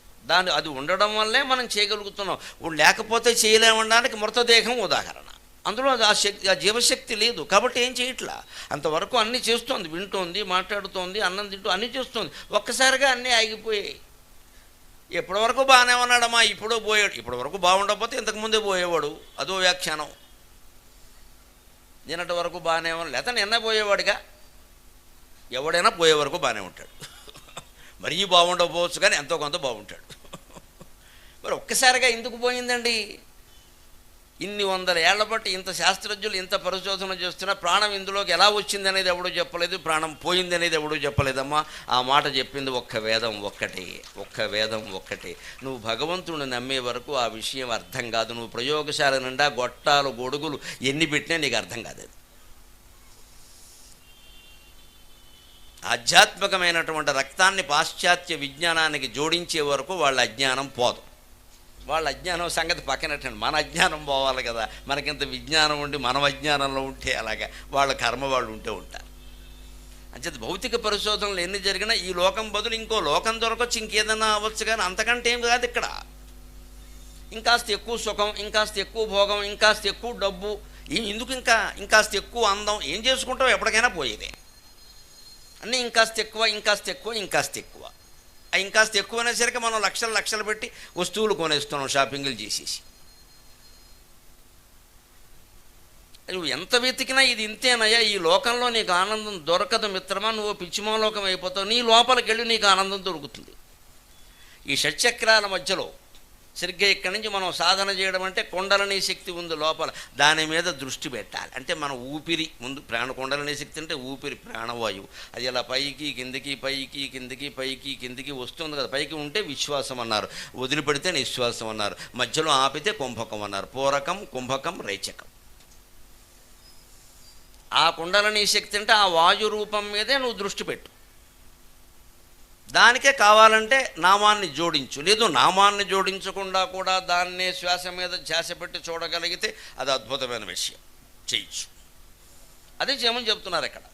అది ఉండడం వల్లే మనం చేయగలుగుతున్నాం. లేకపోతే చేయలేమనడానికి మృతదేహం ఉదాహరణ. అందులో ఆ శక్తి, ఆ జీవశక్తి లేదు కాబట్టి ఏం చేయట్లా. అంతవరకు అన్నీ చేస్తోంది, వింటోంది, మాట్లాడుతోంది, అన్నం తింటూ అన్నీ చేస్తోంది. ఒక్కసారిగా అన్నీ ఆగిపోయాయి. ఎప్పటి వరకు బాగానే ఉన్నాడమ్మా, ఇప్పుడు పోయాడు. ఇప్పటి వరకు బాగుండకపోతే ఇంతకుముందే పోయేవాడు, అదో వ్యాఖ్యానం. నిన్నటి వరకు బాగానే ఉన్నాడు, లేకపోతే నిన్న పోయేవాడుగా. ఎవడైనా పోయే వరకు బాగానే ఉంటాడు. మరీ బాగుండకపోవచ్చు కానీ ఎంతో కొంత బాగుంటాడు. మరి ఒక్కసారిగా ఎందుకు పోయిందండి? ఇన్ని 100 ఏళ్ల బట్టి ఇంత శాస్త్రజ్ఞులు ఇంత పరిశోధన చేస్తున్నా ప్రాణం ఇందులోకి ఎలా వచ్చింది అనేది ఎవడూ చెప్పలేదు, ప్రాణం పోయింది అనేది ఎవడూ చెప్పలేదమ్మా. ఆ మాట చెప్పింది ఒక్క వేదం ఒక్కటే, ఒక్క వేదం ఒక్కటే. నువ్వు భగవంతుడిని నమ్మే వరకు ఆ విషయం అర్థం కాదు. నువ్వు ప్రయోగశాల నిండా గొట్టాలు గొడుగులు ఎన్ని పెట్టినా నీకు అర్థం కాదు. అది ఆధ్యాత్మికమైనటువంటి రక్తాన్ని పాశ్చాత్య విజ్ఞానానికి జోడించే వరకు వాళ్ళ అజ్ఞానం పోదు. వాళ్ళ అజ్ఞానం సంగతి పక్కనట్టండి, మన అజ్ఞానం పోవాలి కదా. మనకింత విజ్ఞానం ఉండి మనం అజ్ఞానంలో ఉంటే అలాగా వాళ్ళ కర్మ వాళ్ళు ఉంటే ఉంటారు. అంచేత భౌతిక పరిశోధనలు ఎన్ని జరిగినా ఈ లోకం బదులు ఇంకో లోకం దొరకవచ్చు, ఇంకేదన్నా అవ్వచ్చు, కానీ అంతకంటే ఏం కాదు ఇక్కడ. ఇంకాస్త ఎక్కువ సుఖం, ఇంకాస్త ఎక్కువ భోగం, ఇంకాస్త ఎక్కువ డబ్బు, ఎందుకు ఇంకాస్త ఎక్కువ అందం, ఏం చేసుకుంటావు, ఎప్పటికైనా పోయేదే. అన్నీ ఇంకాస్త ఎక్కువ, ఇంకాస్త ఎక్కువ, ఇంకాస్త ఎక్కువ. ఆ ఇంకాస్త ఎక్కువ అనేసరికి మనం లక్షలు పెట్టి వస్తువులు కొనేస్తున్నాం షాపింగ్లు చేసేసి. నువ్వు ఎంత వెతికినా ఇది ఇంతేనయ్యా, ఈ లోకంలో నీకు ఆనందం దొరకదు మిత్రమా, నువ్వు పిచ్చిమోలోకం అయిపోతావు. నీ లోపలికి వెళ్ళి నీకు ఆనందం దొరుకుతుంది. ఈ షట్చక్రాల మధ్యలో సరిగ్గా ఇక్కడి నుంచి మనం సాధన చేయడం అంటే కుండలినీ శక్తి ఉంది లోపల, దాని మీద దృష్టి పెట్టాలి. అంటే మన ఊపిరి ముందు కుండలినీ శక్తి అంటే ఊపిరి, ప్రాణవాయువు. అది ఇలా పైకి కిందికి పైకి కిందికి పైకి కిందికి వస్తుంది కదా. పైకి ఉంటే విశ్వాసం అన్నారు, వదిలిపెడితే నిశ్వాసం అన్నారు, మధ్యలో ఆపితే కుంభకం అన్నారు. పూరకం, కుంభకం, రేచకం. ఆ కుండలినీ శక్తి అంటే ఆ వాయు రూపం మీదే నువ్వు దృష్టి పెట్టు. దానికే కావాలంటే నామాన్ని జోడించు, లేదు నామాన్ని జోడించకుండా కూడా దాన్నే శ్వాస మీద ధ్యాస పెట్టి చూడగలిగితే అది అద్భుతమైన విషయం, చేయొచ్చు. అదే చేయమని చెప్తున్నారు ఇక్కడ.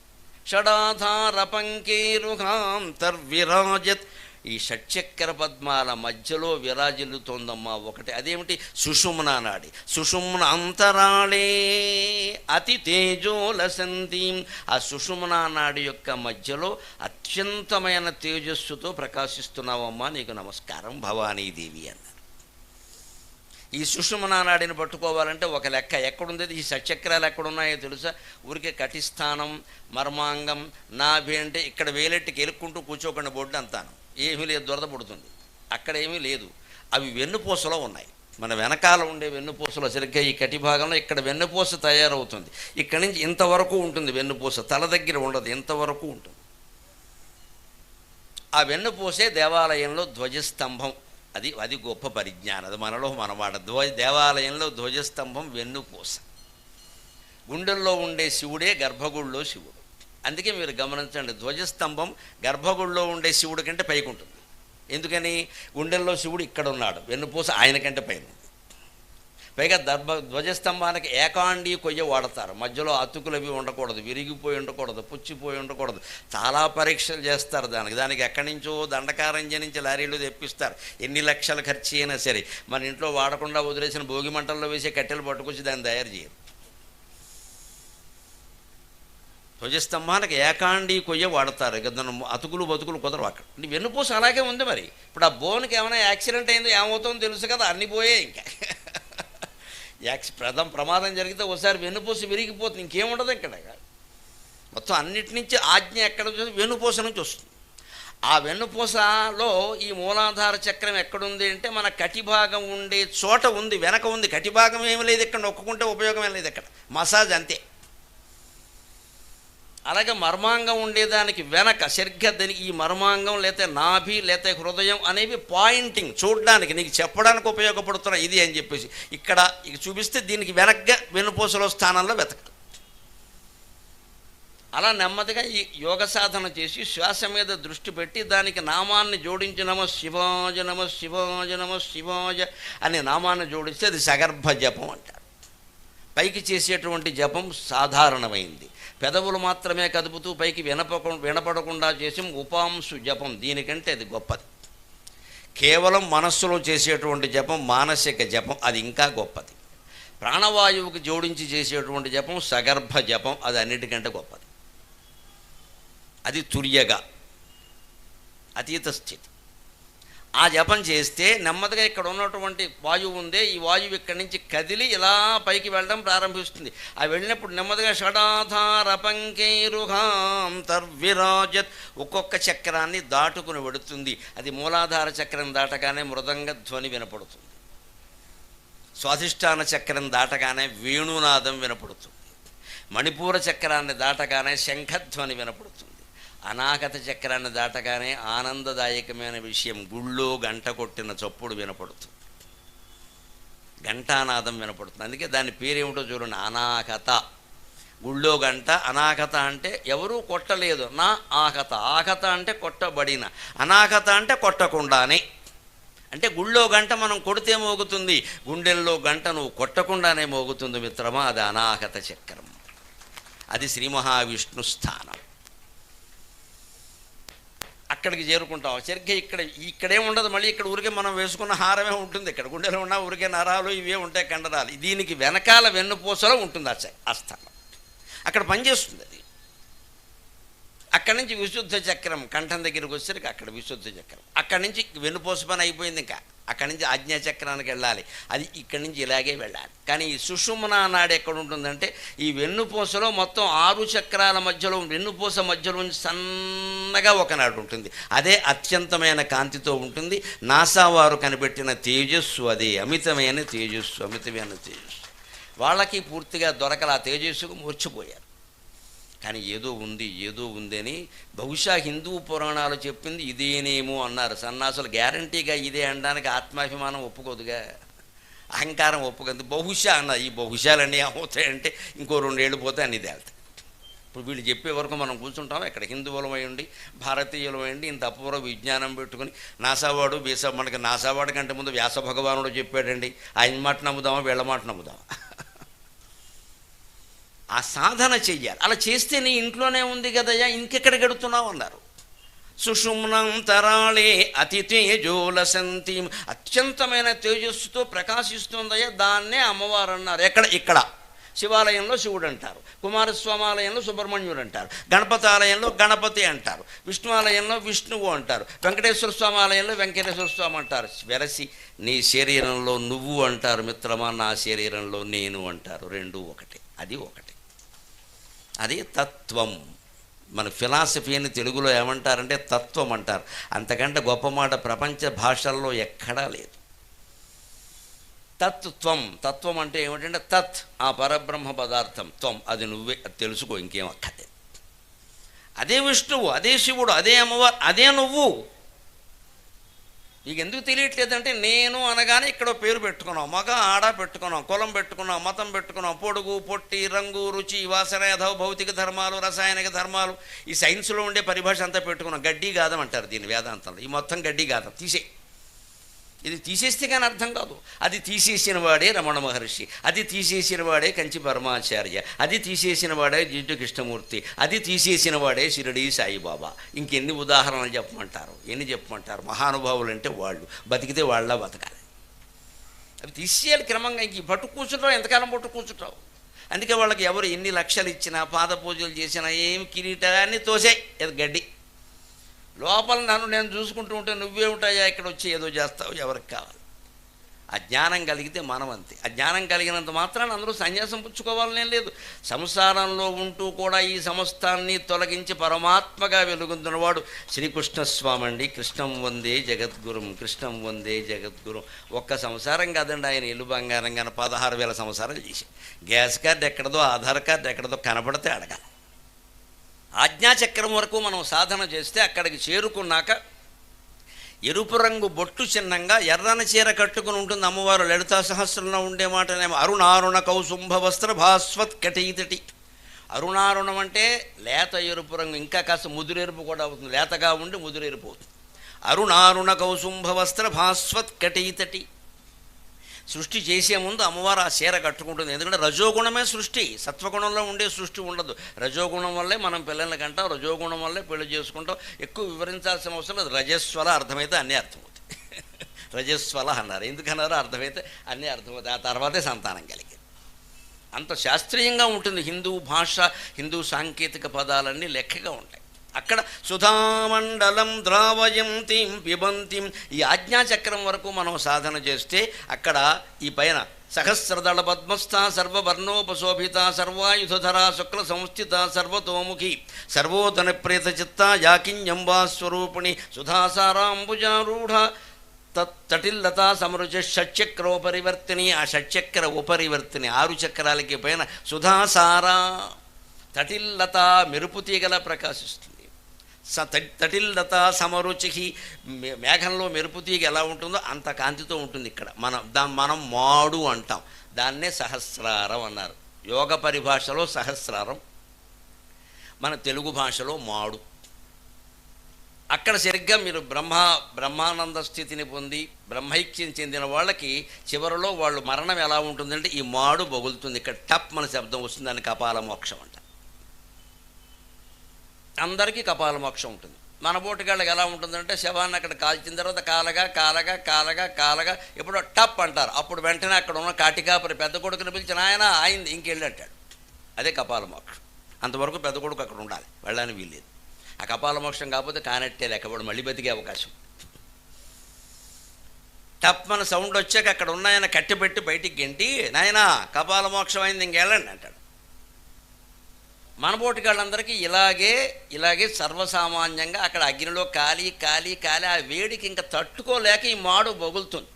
షడాధార పంకేరుహాంతర్విరాజత్, ఈ షట్చక్ర పద్మాల మధ్యలో విరాజిల్లుతోందమ్మా ఒకటి. అదేమిటి? సుషుమ్నా నాడి. సుషుమ్న అంతరాళే అతి తేజోలసంతీం, ఆ సుషుమ్నా నాడి యొక్క మధ్యలో అత్యంతమైన తేజస్సుతో ప్రకాశిస్తున్నావమ్మా, నీకు నమస్కారం భవానీదేవి అన్నారు. ఈ సుషుమ్నా నాడిని పట్టుకోవాలంటే ఒక లెక్క ఎక్కడుంది, ఈ షట్చక్రాలు ఎక్కడున్నాయో తెలుసా? ఊరికే కటిస్థానం, మర్మాంగం, నాభి అంటే ఇక్కడ వేలెట్టుకి ఎలుక్కుంటూ కూర్చోకుండా బొడ్డు అంతాను ఏమీ లేదు, దొరద పుడుతుంది. అక్కడ ఏమీ లేదు, అవి వెన్నుపూసలో ఉన్నాయి. మన వెనకాల ఉండే వెన్నుపూసలో సరిగ్గా ఈ కటి భాగంలో ఇక్కడ వెన్నుపూస తయారవుతుంది. ఇక్కడి నుంచి ఇంతవరకు ఉంటుంది వెన్నుపూస, తల దగ్గర ఉండదు, ఇంతవరకు ఉంటుంది. ఆ వెన్నుపూసే దేవాలయంలో ధ్వజస్తంభం. అది గొప్ప పరిజ్ఞానం, అది మనలో మనమాట. దేవాలయంలో ధ్వజస్తంభం వెన్నుపూస. గుండెల్లో ఉండే శివుడే గర్భగుడిలో శివుడు. అందుకే మీరు గమనించండి, ధ్వజస్తంభం గర్భగుడిలో ఉండే శివుడి కంటే పైకి ఉంటుంది. ఎందుకని? గుండెల్లో శివుడు ఇక్కడ ఉన్నాడు, వెన్నుపూస ఆయన కంటే పైన ఉంది. పైగా ధ్వజస్తంభానికి ఏకాండి కొయ్య వాడతారు. మధ్యలో అతుకులవి ఉండకూడదు, విరిగిపోయి ఉండకూడదు, పుచ్చిపోయి ఉండకూడదు. చాలా పరీక్షలు చేస్తారు దానికి ఎక్కడి నుంచో దండకారంజ నుంచి లారీలు తెప్పిస్తారు. ఎన్ని లక్షలు ఖర్చు అయినా సరే మన ఇంట్లో వాడకుండా వదిలేసిన భోగి మంటల్లో వేసే కట్టెలు పట్టుకొచ్చి దాన్ని తయారు చేయరు. ధ్వజస్తంభానికి ఏకాండి కొయ్య వాడతారు. ఇక దాని అతుకులు బతుకులు కుదరవు అక్కడ. వెన్నుపూస అలాగే ఉంది. మరి ఇప్పుడు ఆ బోన్కి ఏమైనా యాక్సిడెంట్ అయిందో ఏమవుతుందో తెలుసు కదా, అన్నీ పోయే. ఇంకా ప్రమాదం జరిగితే ఒకసారి వెన్నుపూస విరిగిపోతుంది, ఇంకేముండదు ఇక్కడ. మొత్తం అన్నిటి నుంచి ఆజ్ఞ ఎక్కడ వెన్నుపూస నుంచి వస్తుంది. ఆ వెన్నుపూసలో ఈ మూలాధార చక్రం ఎక్కడుంది అంటే మన కటిభాగం ఉండే చోట ఉంది, వెనక ఉంది. కటిభాగం ఏమి లేదు ఇక్కడ, నొక్కుంటే ఉపయోగం ఏం లేదు ఇక్కడ, మసాజ్ అంతే. అలాగే మర్మాంగం ఉండేదానికి వెనక సరిగ్గా దానికి ఈ మర్మాంగం లేతే నాభి లేతే హృదయం అనేవి పాయింటింగ్ చూడడానికి నీకు చెప్పడానికి ఉపయోగపడుతున్నా ఇది అని చెప్పేసి ఇక్కడ చూపిస్తే దీనికి వెనక్గా వెన్నుపూసలో స్థానంలో వెతకాలి. అలా నెమ్మదిగా ఈ యోగ సాధన చేసి శ్వాస మీద దృష్టి పెట్టి దానికి నామాన్ని జోడించి నమ శివాజ నమ శివాజ నమ శివాజ అనే నామాన్ని జోడిస్తే అది సగర్భ జపం అంటారు. పైకి చేసేటువంటి జపం సాధారణమైంది, పెదవులు మాత్రమే కదుపుతూ పైకి వినపడకుండా చేసి ఉపాంశు జపం, దీనికంటే అది గొప్పది. కేవలం మనస్సులో చేసేటువంటి జపం మానసిక జపం, అది ఇంకా గొప్పది. ప్రాణవాయువుకి జోడించి చేసేటువంటి జపం సగర్భ జపం, అది అన్నిటికంటే గొప్పది. అది తుర్యగా అతీత స్థితి. ఆ జపం చేస్తే నెమ్మదిగా ఇక్కడ ఉన్నటువంటి వాయువు ఉందే, ఈ వాయువు ఇక్కడి నుంచి కదిలి ఇలా పైకి వెళ్ళడం ప్రారంభిస్తుంది. ఆ వెళ్ళినప్పుడు నెమ్మదిగా షడాధార పంకైరుహాం తర్విరాజత్ ఒక్కొక్క చక్రాన్ని దాటుకుని వెడుతుంది. అది మూలాధార చక్రం దాటగానే మృదంగ ధ్వని వినపడుతుంది, స్వాధిష్టాన చక్రం దాటగానే వేణునాదం వినపడుతుంది, మణిపూర చక్రాన్ని దాటగానే శంఖధ్వని వినపడుతుంది, అనాగత చక్రాన్ని దాటగానే ఆనందదాయకమైన విషయం గుళ్ళో గంట కొట్టిన చప్పుడు వినపడుతుంది, ఘంటానాదం వినపడుతుంది. అందుకే దాని పేరేమిటో చూడండి, అనాగత. గుళ్ళో గంట, అనాగత అంటే ఎవరూ కొట్టలేదు, నా ఆగత. ఆగత అంటే కొట్టబడిన, అనాగత అంటే కొట్టకుండానే. అంటే గుళ్ళో గంట మనం కొడితే మోగుతుంది, గుండెల్లో గంట నువ్వు కొట్టకుండానే మోగుతుంది మిత్రమా, అది అనాగత చక్రం. అది శ్రీ మహావిష్ణు స్థానం. అక్కడికి చేరుకుంటాం. సరిగ్గా ఇక్కడే ఉండదు, మళ్ళీ ఇక్కడ ఊరికే మనం వేసుకున్న హారమే ఉంటుంది. ఇక్కడ గుండెలో ఉన్న ఊరికే నరాలు ఇవే ఉంటాయి, కండరాలు. దీనికి వెనకాల వెన్నుపూసలో ఉంటుంది ఆ స్థానం, అక్కడ పనిచేస్తుంది అది. అక్కడి నుంచి విశుద్ధ చక్రం కంఠం దగ్గరికి వచ్చేసరికి అక్కడ విశుద్ధ చక్రం, అక్కడి నుంచి వెన్నుపూస పని అయిపోయింది. ఇంకా అక్కడి నుంచి ఆజ్ఞాచక్రానికి వెళ్ళాలి, అది ఇక్కడి నుంచి ఇలాగే వెళ్ళాలి. కానీ ఈ సుషుమ్నా నాడి ఎక్కడ ఉంటుందంటే ఈ వెన్నుపూసలో మొత్తం 6 చక్రాల మధ్యలో, వెన్నుపూస మధ్యలో సన్నగా ఒకనాడు ఉంటుంది. అదే అత్యంతమైన కాంతితో ఉంటుంది. నాసా వారు కనిపెట్టిన తేజస్సు అదే, అమితమైన తేజస్సు, అమితమైన తేజస్సు. వాళ్ళకి పూర్తిగా దొరకల ఆ తేజస్సుకు మూర్చిపోయారు. కానీ ఏదో ఉంది అని బహుశా హిందూ పురాణాలు చెప్పింది ఇదేనేమో అన్నారు సన్నాసులు. గ్యారంటీగా ఇదే అనడానికి ఆత్మాభిమానం ఒప్పుకోదుగా, అహంకారం ఒప్పుకుంది. బహుశా అన్నారు. ఈ బహుశాలన్నీ ఏమవుతాయంటే ఇంకో 2 ఏళ్ళు పోతే అన్నీ తేలుతాయి. ఇప్పుడు వీళ్ళు చెప్పే వరకు మనం కూర్చుంటాం. ఇక్కడ హిందువులమై ఉండి భారతీయులమై ఉండి ఇంత అపూర్వ విజ్ఞానం పెట్టుకుని నాసావాడు మనకి నాసావాడు కంటే ముందు వ్యాస భగవానుడు చెప్పాడండి, ఆయన మాట నమ్ముదామా వీళ్ళ మాట నమ్ముదామా? ఆ సాధన చెయ్యాలి. అలా చేస్తే నీ ఇంట్లోనే ఉంది కదయ్యా, ఇంకెక్కడ గడుతున్నావు అన్నారు. సుషుమ్నం తరాళే అతి తేజోలసంతి, అత్యంతమైన తేజస్సుతో ప్రకాశిస్తుందయ్యా, దాన్నే అమ్మవారు అన్నారు. ఇక్కడ శివాలయంలో శివుడు అంటారు, కుమారస్వామి ఆలయంలో సుబ్రహ్మణ్యుడు అంటారు, గణపతి ఆలయంలో గణపతి అంటారు, విష్ణు ఆలయంలో విష్ణువు అంటారు, వెంకటేశ్వర స్వామి ఆలయంలో వెంకటేశ్వర స్వామి అంటారు. వెరసి నీ శరీరంలో నువ్వు అంటారు మిత్రమా, నా శరీరంలో నేను అంటారు. 2 ఒకటే, అది ఒకటే. అది తత్వం. మన ఫిలాసఫీ అని తెలుగులో ఏమంటారంటే తత్వం అంటారు. అంతకంటే గొప్ప మాట ప్రపంచ భాషల్లో ఎక్కడా లేదు. తత్వం, తత్వం అంటే ఏమిటంటే తత్ ఆ పరబ్రహ్మ పదార్థం, త్వం అది నువ్వే, అది తెలుసుకో, ఇంకేం అక్కర్లేదు. అదే విష్ణువు, అదే శివుడు, అదే అమ్మవారు, అదే నువ్వు. నీకు ఎందుకు తెలియట్లేదంటే నేను అనగానే ఇక్కడ పేరు పెట్టుకున్నాం, మగ ఆడ పెట్టుకున్నాం, కులం పెట్టుకున్నాం, మతం పెట్టుకున్నాం, పొడుగు పొట్టి రంగు రుచి వాసన యథవ భౌతిక ధర్మాలు రసాయనిక ధర్మాలు, ఈ సైన్స్లో ఉండే పరిభాష అంతా పెట్టుకున్నాం. గడ్డి గాదం అంటారు దీన్ని వేదాంతంలో. ఈ మొత్తం గడ్డి గాదం తీసే. ఇది తీసేస్తే కానీ అర్థం కాదు. అది తీసేసిన వాడే రమణ మహర్షి, అది తీసేసిన వాడే కంచి పరమాచార్య, అది తీసేసిన వాడే జిడ్డు కృష్ణమూర్తి, అది తీసేసిన వాడే షిరిడి సాయిబాబా. ఇంకెన్ని ఉదాహరణలు చెప్పమంటారు, ఎన్ని చెప్పమంటారు? మహానుభావులు అంటే వాళ్ళు, బతికితే వాళ్ళ బతకాలి. అవి తీసేయాలి క్రమంగా. ఇంక పట్టు కూర్చుంటావు, ఎంతకాలం పట్టు కూర్చుంటావు? అందుకే వాళ్ళకి ఎవరు ఎన్ని లక్షలు ఇచ్చినా పాద పూజలు చేసినా ఏమి కిరీటాన్ని తోసే గడ్డి. లోపల నన్ను నేను చూసుకుంటూ ఉంటే నువ్వే ఉంటాయా ఇక్కడ వచ్చి ఏదో చేస్తావు, ఎవరికి కావాలి? ఆ జ్ఞానం కలిగితే మనం అంతే. ఆ జ్ఞానం కలిగినంత మాత్రాన అందరూ సన్యాసం పుచ్చుకోవాలనేం లేదు. సంసారంలో ఉంటూ కూడా ఈ సమస్తాన్ని తొలగించి పరమాత్మగా వెలుగొందినవాడు శ్రీకృష్ణస్వామి అండి. కృష్ణం వందే జగద్గురం, కృష్ణం వందే జగద్గురం. ఒక్క సంసారం కాదండి, ఆయన ఇల్లు బంగారంగా 16,000 సంసారాలు చేసి. గ్యాస్ కార్డు ఎక్కడదో, ఆధార్ కార్డు ఎక్కడదో కనపడితే అడగాలి. ఆజ్ఞాచక్రం వరకు మనం సాధన చేస్తే అక్కడికి చేరుకున్నాక ఎరుపు రంగు బొట్టు చిన్నంగా ఎర్రని చీర కట్టుకుని ఉంటుంది అమ్మవారు. లలితా సహస్రంలో ఉండే మాటనేమో అరుణారుణ కౌసుంభ వస్త్ర భాస్వత్ కటీతటి. అరుణారుణం అంటే లేత ఎరుపు రంగు, ఇంకా కాస్త ముదురెరుపు కూడా అవుతుంది, లేతగా ఉండి ముదురెరుపు అవుతుంది. అరుణారుణ కౌసుంభ వస్త్ర భాస్వత్ కటీతటి. సృష్టి చేసే ముందు అమ్మవారు ఆ చీర కట్టుకుంటుంది. ఎందుకంటే రజోగుణమే సృష్టి, సత్వగుణంలో ఉండే సృష్టి ఉండదు. రజోగుణం వల్లే మనం పిల్లల్ని కంటాం, రజోగుణం వల్లే పెళ్లి చేసుకుంటాం. ఎక్కువ వివరించాల్సిన అవసరం లేదు. రజస్వల అర్థమైతే అన్నీ అర్థమవుతాయి. రజస్వల అన్నారు, ఎందుకన్నారో అర్థమైతే అన్నీ అర్థమవుతాయి. ఆ తర్వాతే సంతానం కలిగింది. అంత శాస్త్రీయంగా ఉంటుంది హిందూ భాష, హిందూ సాంకేతిక పదాలన్నీ లెక్కగా ఉంటాయి. అక్కడ సుధామండలం ద్రావయంతిం పిబంతిం, ఈ ఆజ్ఞాచక్రం వరకు మనం సాధన చేస్తే అక్కడ ఈ పైన సహస్రదళ పద్మస్థ సర్వవర్ణోపశోభిత సర్వాయుధధరా శుక్ల సంస్థిత సర్వతోముఖి సర్వోదన ప్రేత చిత్త యాకింజంబా స్వరూపిణి సుధాసారాంబుజారూఢ తటిల్లతా సమరుచ షట్చక్రోపరివర్తిని. ఆ షట్చక్ర ఉపరివర్తిని, 6 చక్రాలకి పైన సుధాసారా తటిల్లత మెరుపు తీగలా ప్రకాశిస్తుంది. తటిల్లత సమరుచి, మేఘంలో మెరుపు తీగ ఎలా ఉంటుందో అంత కాంతితో ఉంటుంది. ఇక్కడ మనం మాడు అంటాం, దాన్నే సహస్రారం అన్నారు. యోగ పరిభాషలో సహస్రారం, మన తెలుగు భాషలో మాడు. అక్కడ సరిగ్గా మీరు బ్రహ్మానంద స్థితిని పొంది బ్రహ్మైక్యం చెందిన వాళ్ళకి చివరిలో వాళ్ళు మరణం ఎలా ఉంటుందంటే ఈ మాడు బొగులుతుంది. ఇక్కడ టప్ మన శబ్దం వస్తుంది, దాన్ని కపాల మోక్షం అంట. అందరికీ కపాల మోక్షం ఉంటుంది. మన బోటుగాళ్ళకి ఎలా ఉంటుందంటే శవాన్ని అక్కడ కాల్చిన తర్వాత కాలగా ఎప్పుడో టప్ అంటారు. అప్పుడు వెంటనే అక్కడ ఉన్న కాటికాపరి పెద్ద కొడుకుని పిలిచిన ఆయన ఆయింది ఇంకెళ్ళి అంటాడు. అదే కపాల మోక్షం. అంతవరకు పెద్ద కొడుకు అక్కడ ఉండాలి, వెళ్ళడానికి వీల్లేదు. ఆ కపాల మోక్షం కాకపోతే కానట్టే లెక్కబడి మళ్ళీ బతికే అవకాశం. టప్ మన సౌండ్ వచ్చాక అక్కడ ఉన్నాయన కట్టెపెట్టి బయటికి గెంటి నాయనా కపాల మోక్షం అయింది ఇంకెళ్ళండి అంటాడు. మనబోటిగాళ్ళందరికీ ఇలాగే సర్వసామాన్యంగా అక్కడ అగ్నిలో కాలి ఆ వేడికి ఇంకా తట్టుకోలేక ఈ మాడు బొగులుతుంది.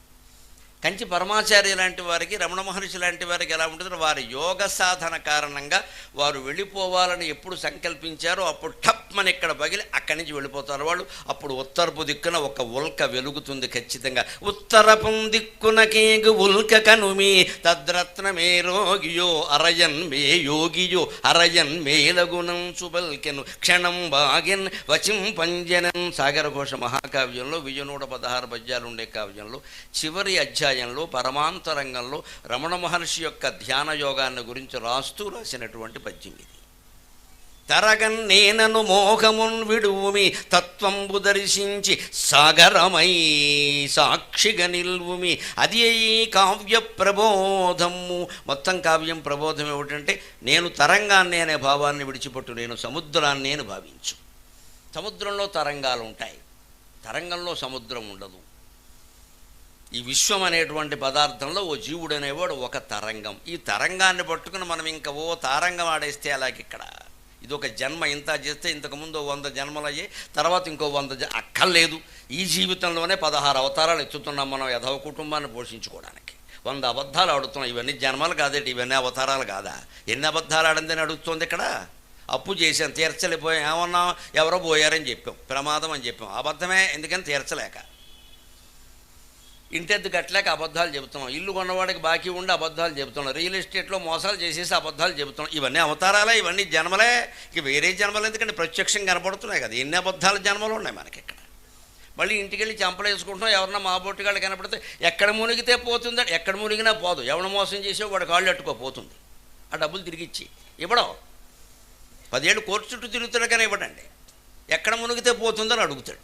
కంచి పరమాచార్య లాంటి వారికి, రమణ మహర్షి లాంటి వారికి ఎలా ఉంటుందో వారి యోగ సాధన కారణంగా వారు వెళ్ళిపోవాలని ఎప్పుడు సంకల్పించారో అప్పుడు టప్మని ఇక్కడ పగిలి అక్కడి నుంచి వెళ్ళిపోతారు వాళ్ళు. అప్పుడు ఉత్తరపు దిక్కున ఒక ఉల్క వెలుగుతుంది ఖచ్చితంగా. ఉత్తరపు దిక్కున కేగు ఉల్క కనుమి తద్రత్నమే రోగియో అరయన్ మే యోగియో అరయన్ మేలగుణం సుబల్కెను క్షణం బాగెన్ వచిం పంజనన్. సాగరఘోష మహాకావ్యంలో 1116 పద్యాలు ఉండే కావ్యంలో చివరి అధ్యాయంలో పరమాంతరంగంలో రమణ మహర్షి యొక్క ధ్యాన యోగాన్ని గురించి రాసినటువంటి పద్యం ఇది. తరగన్ నేనను మోహమున్ విడువుమి తత్వంబు దర్శించి సాగరమై సాక్షిగా నిల్వుమి అది కావ్య ప్రబోధము. మొత్తం కావ్యం ప్రబోధం ఏమిటంటే నేను తరంగాన్ని అనే భావాన్ని విడిచిపెట్టు, నేను సముద్రాన్ని అని భావించు. సముద్రంలో తరంగాలు ఉంటాయి, తరంగంలో సముద్రం ఉండదు. ఈ విశ్వం అనేటువంటి పదార్థంలో ఓ జీవుడు అనేవాడు ఒక తరంగం. ఈ తరంగాన్ని పట్టుకుని మనం ఇంకా ఓ తారంగం ఆడేస్తే అలాగే ఇక్కడ ఇది ఒక జన్మ ఇంత చేస్తే ఇంతకుముందు 100 జన్మలు అయ్యాయి, తర్వాత ఇంకో 100 అక్కర్లేదు. ఈ జీవితంలోనే 16 అవతారాలు ఎత్తుతున్నాం మనం యథవ కుటుంబాన్ని పోషించుకోవడానికి. 100 అబద్ధాలు ఆడుతున్నాం. ఇవన్నీ జన్మలు కాదేటి, ఇవన్నీ అవతారాలు కాదా? ఎన్ని అబద్ధాలు ఆడిందని అడుగుతుంది ఇక్కడ. అప్పు చేసాం, తీర్చలేకపోయాం. ఏమన్నాం? ఎవరో పోయారని చెప్పాం, ప్రమాదం అని చెప్పాం. అబద్ధమే, ఎందుకని తీర్చలేక. ఇంటెద్దు కట్టలేక అబద్ధాలు చెబుతున్నాం. ఇల్లు కొన్నవాడికి బాకీ ఉండి అబద్ధాలు చెబుతున్నాం. రియల్ ఎస్టేట్లో మోసాలు చేసేసి అబద్ధాలు చెబుతున్నాం. ఇవన్నీ అవతారాలే, ఇవన్నీ జన్మలే. ఇక వేరే జన్మలు ఎందుకంటే ప్రత్యక్షం కనపడుతున్నాయి కదా. ఎన్ని అబద్ధాల జన్మలు ఉన్నాయి మనకి ఇక్కడ. మళ్ళీ ఇంటికి వెళ్ళి చెంపలు వేసుకుంటున్నాం. ఎవరన్నా మా బొట్టుగాళ్ళు కనపడితే ఎక్కడ మునిగితే పోతుందంటే ఎక్కడ మునిగినా పోదు. ఎవడు మోసం చేసే వాడు కాళ్ళు అట్టుకోపోతుంది. ఆ డబ్బులు తిరిగి ఇచ్చి ఇవ్వడం. 10 ఏళ్ళు కోర్టు చుట్టూ తిరుగుతాడు కానీ ఇవ్వడండి. ఎక్కడ మునిగితే పోతుందని అడుగుతాడు.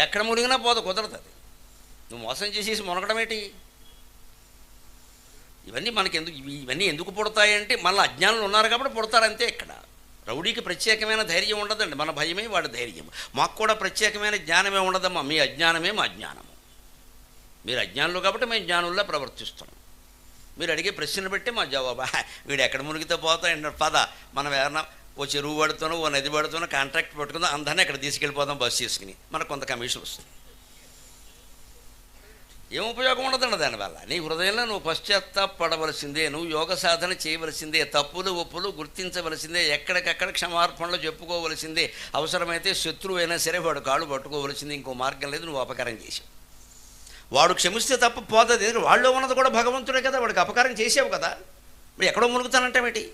ఎక్కడ మునిగినా పోదు, కుదరదు. అది నువ్వు మోసం చేసేసి మునగడం ఏంటి? ఇవన్నీ మనకి ఇవన్నీ ఎందుకు పుడతాయంటే మళ్ళీ అజ్ఞానులు ఉన్నారు కాబట్టి పుడతారంతే. ఇక్కడ రౌడీకి ప్రత్యేకమైన ధైర్యం ఉండదండి, మన భయమే వాడి ధైర్యం. మాకు కూడా ప్రత్యేకమైన జ్ఞానమే ఉండదమ్మా, మీ అజ్ఞానమే మా జ్ఞానము. మీరు అజ్ఞానులు కాబట్టి మేము జ్ఞానుల్లో ప్రవర్తిస్తున్నాం. మీరు అడిగే ప్రశ్నలు బట్టి మా జవాబు. వీడు ఎక్కడ మునిగితే పోతాయండి, పద మనం ఏమన్నా ఓ చెరువు పడుతున్నా ఓ నది పడుతున్నా కాంట్రాక్ట్ పెట్టుకుందాం, అందరినీ అక్కడ తీసుకెళ్ళిపోదాం బస్సు చేసుకుని, మనకు కొంత కమిషన్ వస్తుంది. ఏం ఉపయోగం ఉండదండి దానివల్ల. నీ హృదయంలో నువ్వు పశ్చాత్తాపడవలసిందే, నువ్వు యోగ సాధన చేయవలసిందే, తప్పులు ఒప్పులు గుర్తించవలసిందే, ఎక్కడికక్కడ క్షమార్పణలు చెప్పుకోవలసిందే. అవసరమైతే శత్రువు అయినా సరే వాడు కాళ్ళు పట్టుకోవలసిందే. ఇంకో మార్గం లేదు. నువ్వు అపకారం చేసావు, వాడు క్షమిస్తే తప్ప పోతుంది. వాళ్ళు ఉన్నది కూడా భగవంతుడే కదా, వాడికి అపకారం చేసావు కదా. మరి ఎక్కడో మునుగుతానంటావేటి?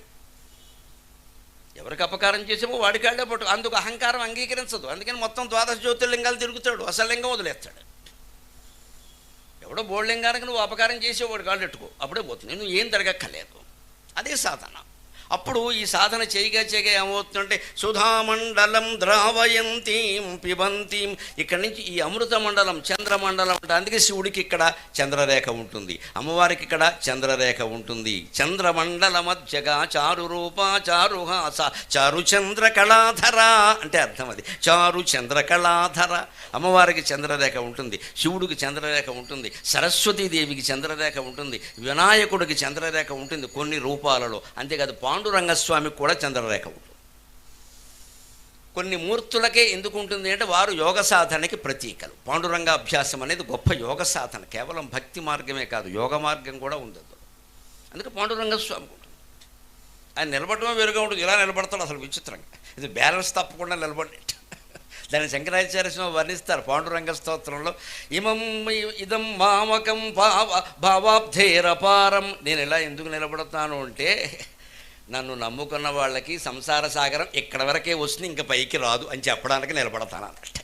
ఎవరికి అపకారం చేసామో వాడి కాళ్ళే పట్టు. అందుకు అహంకారం అంగీకరించదు. అందుకని మొత్తం 12 జ్యోతిర్లింగాలు తిరుగుతాడు, అసలు లింగం వదిలేస్తాడు. ఎవడో బోర్లింగానికి నువ్వు అపకారం చేసే వాడు కాళ్ళు పెట్టుకో, అప్పుడే పోతుంది. నువ్వు ఏం జరగక్కర్లేదు. అదే సాధన. అప్పుడు ఈ సాధన చేయగా ఏమవుతుందంటే సుధామండలం ద్రావయంతీం పిబంతీం. ఇక్కడి నుంచి ఈ అమృత మండలం చంద్రమండలం అంటే, అందుకే శివుడికి ఇక్కడ చంద్రరేఖ ఉంటుంది, అమ్మవారికి ఇక్కడ చంద్రరేఖ ఉంటుంది. చంద్రమండల మధ్యగా చారు రూప చారుహాస చారు చంద్రకళాధర అంటే అర్థం అది. చారు చంద్రకళాధర. అమ్మవారికి చంద్రరేఖ ఉంటుంది, శివుడికి చంద్రరేఖ ఉంటుంది, సరస్వతీదేవికి చంద్రరేఖ ఉంటుంది, వినాయకుడికి చంద్రరేఖ ఉంటుంది కొన్ని రూపాలలో. అంతేకాదు పాండురంగస్వామికి కూడా చంద్రరేఖ ఉంటుంది. కొన్ని మూర్తులకే ఎందుకు ఉంటుంది అంటే వారు యోగ సాధనకి ప్రతీకలు. పాండురంగ అభ్యాసం అనేది గొప్ప యోగ సాధన. కేవలం భక్తి మార్గమే కాదు, యోగ మార్గం కూడా ఉంది. అందుకే పాండురంగస్వామికి ఉంటుంది. ఆయన నిలబడటమే వేరుగా ఉంటుంది. ఇలా నిలబడతాడు అసలు విచిత్రంగా. ఇది బ్యాలెన్స్ తప్పకుండా నిలబడేట. దాన్ని శంకరాచార్య స్వామి వర్ణిస్తారు పాండురంగ స్తోత్రంలో. ఇదం మామకం భావాబ్ధేరపారం. నేను ఇలా ఎందుకు నిలబడతాను అంటే, నన్ను నమ్ముకున్న వాళ్ళకి సంసార సాగరం ఇక్కడ వరకే వస్తుంది, ఇంకా పైకి రాదు అని చెప్పడానికి నిలబడతాను అన్నట్టు.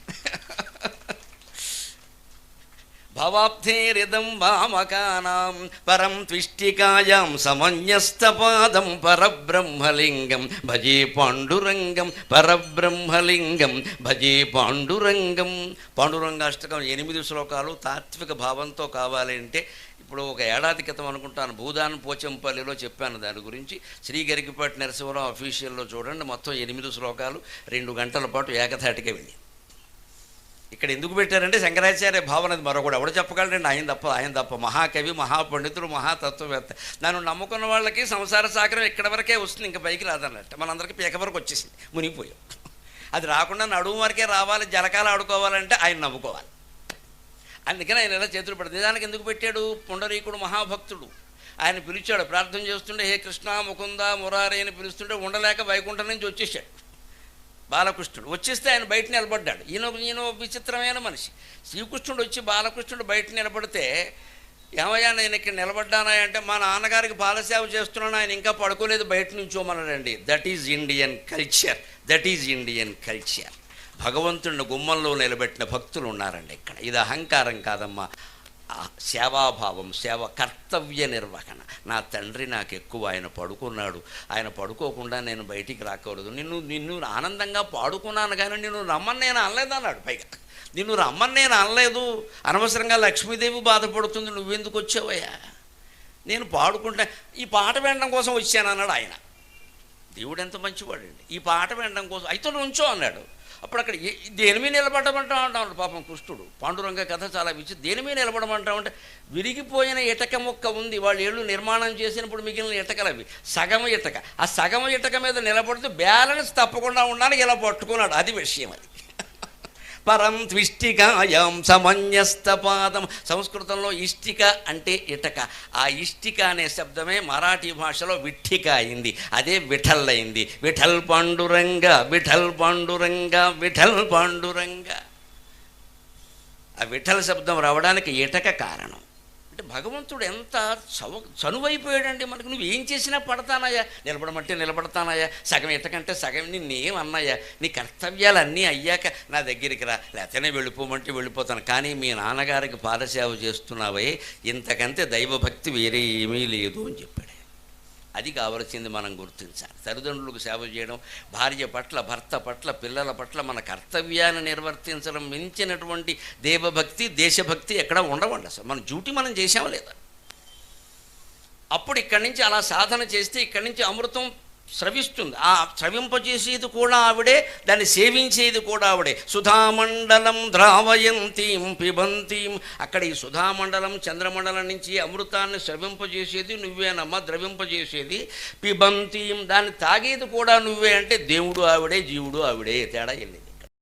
భవాబ్ధేరిదం వామకానాం పరం త్విష్టికాయాం సమన్యస్తపాదం పరబ్రహ్మలింగం భజే పాండురంగం పరబ్రహ్మలింగం భజే పాండురంగం. పాండురంగాష్టకం 8 శ్లోకాలు తాత్విక భావంతో కావాలి అంటే, ఇప్పుడు ఒక ఏడాది క్రితం అనుకుంటాను భూదాన్ పోచంపల్లిలో చెప్పాను దాని గురించి. శ్రీగరికపాటి నరసింహరావు అఫీషియల్లో చూడండి, మొత్తం 8 శ్లోకాలు 2 గంటల పాటు ఏకధాటిగా వెళ్ళి. ఇక్కడ ఎందుకు పెట్టారంటే శంకరాచార్య భావన మరొకడు ఎవడు చెప్పగలరండి, ఆయన తప్ప మహాకవి, మహాపండితుడు, మహాతత్వవేత్త. నన్ను నమ్ముకున్న వాళ్ళకి సంసార సాగరం ఇక్కడ వరకే వస్తుంది, ఇంకా పైకి రాదన్నట్టు. మనందరికీ పీక వరకు వచ్చేసింది, మునిగిపోయాం. అది రాకుండా నడుము వరకే రావాలి, జలకాలు ఆడుకోవాలంటే ఆయన నమ్ముకోవాలి. అందుకని ఆయన ఇలా చేతులు పెడతాడు. నిజానికి ఎందుకు పెట్టాడు? పుండరీకుడు మహాభక్తుడు. ఆయన పిలిచాడు, ప్రార్థన చేస్తుంటే హే కృష్ణ ముకుంద మురారి అని పిలుస్తుంటే ఉండలేక వైకుంఠం నుంచి వచ్చేసాడు బాలకృష్ణుడు. వచ్చేస్తే ఆయన బయట నిలబడ్డాడు. ఈయన విచిత్రమైన మనిషి. శ్రీకృష్ణుడు వచ్చి బాలకృష్ణుడు బయట నిలబడితే, ఏమయ్యా నేను ఇక్కడ నిలబడ్డానా అంటే, మా నాన్నగారికి పాలసేవ చేస్తున్నాను, ఆయన ఇంకా పడుకోలేదు, బయట నుంచోమన్నాడండి. That is Indian culture. That is Indian culture. భగవంతుడిని గుమ్మంలో నిలబెట్టిన భక్తులు ఉన్నారండి ఇక్కడ. ఇది అహంకారం కాదమ్మా, సేవాభావం, సేవ, కర్తవ్య నిర్వహణ. నా తండ్రి నాకు ఎక్కువ, ఆయన పడుకున్నాడు, ఆయన పడుకోకుండా నేను బయటికి రాకూడదు. నిన్ను ఆనందంగా పాడుకున్నాను కానీ నిన్ను రమ్మని నేను అనలేదు అన్నాడు. పైగా నిన్ను రమ్మని నేను అనలేదు, అనవసరంగా లక్ష్మీదేవి బాధపడుతుంది, నువ్వెందుకు వచ్చావయ్యా, నేను పాడుకుంటా, ఈ పాట వినడం కోసం వచ్చాను అన్నాడు ఆయన. దేవుడు ఎంత మంచివాడండి. ఈ పాట వినడం కోసం అయితే నుంచో అన్నాడు. అప్పుడు అక్కడ దేని మీద నిలబడమంటా అంటాడు పాపం కృష్ణుడు. పాండురంగ కథ చాలా దేని మీద నిలబడమంటా అంటే, విరిగిపోయిన ఇటక మొక్క ఉంది, వాళ్ళు ఏళ్ళు నిర్మాణం చేసినప్పుడు మిగిలిన ఇటకలు అవి, సగం ఇటక. ఆ సగం ఇటక మీద నిలబడితే బ్యాలెన్స్ తప్పకుండా ఉండడానికి ఇలా పట్టుకున్నాడు. అది విషయం. అది పరం త్విష్టికాయాం సమన్యస్తపాదం. సంస్కృతంలో ఇష్టిక అంటే ఇటక. ఆ ఇష్టిక అనే శబ్దమే మరాఠీ భాషలో విఠ్ఠిక అయింది, అదే విఠల్ అయింది. విఠల్ పాండురంగ, విఠల్ పాండురంగ, విఠల్ పాండురంగ. ఆ విఠల్ శబ్దం రావడానికి ఇటక కారణం. అంటే భగవంతుడు ఎంత చనువైపోయాడండి మనకు. నువ్వు ఏం చేసినా పడతానయ్యా, నిలబడమంటే నిలబడతానయ్యా, సగం ఇటకంటే సగం, నిన్నేం అన్నాయా, నీ కర్తవ్యాలన్నీ అయ్యాక నా దగ్గరికి రా, లేకపోతే వెళ్ళిపోమంటే వెళ్ళిపోతాను, కానీ మీ నాన్నగారికి పాదసేవ చేస్తున్నావే, ఇంతకంటే దైవభక్తి వేరే ఏమీ లేదు అని చెప్పాడు. అది కావలసింది మనం గుర్తించాలి. తల్లిదండ్రులకు సేవ చేయడం, భార్య పట్ల, భర్త పట్ల, పిల్లల పట్ల మన కర్తవ్యాన్ని నిర్వర్తించడం మించినటువంటి దేవభక్తి, దేశభక్తి ఎక్కడ ఉండవండి. అసలు మన డ్యూటీ మనం చేసామా లేదా? అప్పుడు ఇక్కడి నుంచి అలా సాధన చేస్తే ఇక్కడి నుంచి అమృతం స్రవిస్తుంది. ఆ స్రవింపజేసేది కూడా ఆవిడే, దాన్ని సేవించేది కూడా ఆవిడే. సుధామండలం ద్రావయంతీం పిబంతీం. అక్కడ ఈ సుధామండలం, చంద్రమండలం నుంచి అమృతాన్ని స్రవింపజేసేది నువ్వేనమ్మా, ద్రవింపజేసేది. పిబంతీం, దాన్ని తాగేది కూడా నువ్వే. అంటే దేవుడు ఆవిడే, జీవుడు ఆవిడే, తేడా వెళ్ళింది.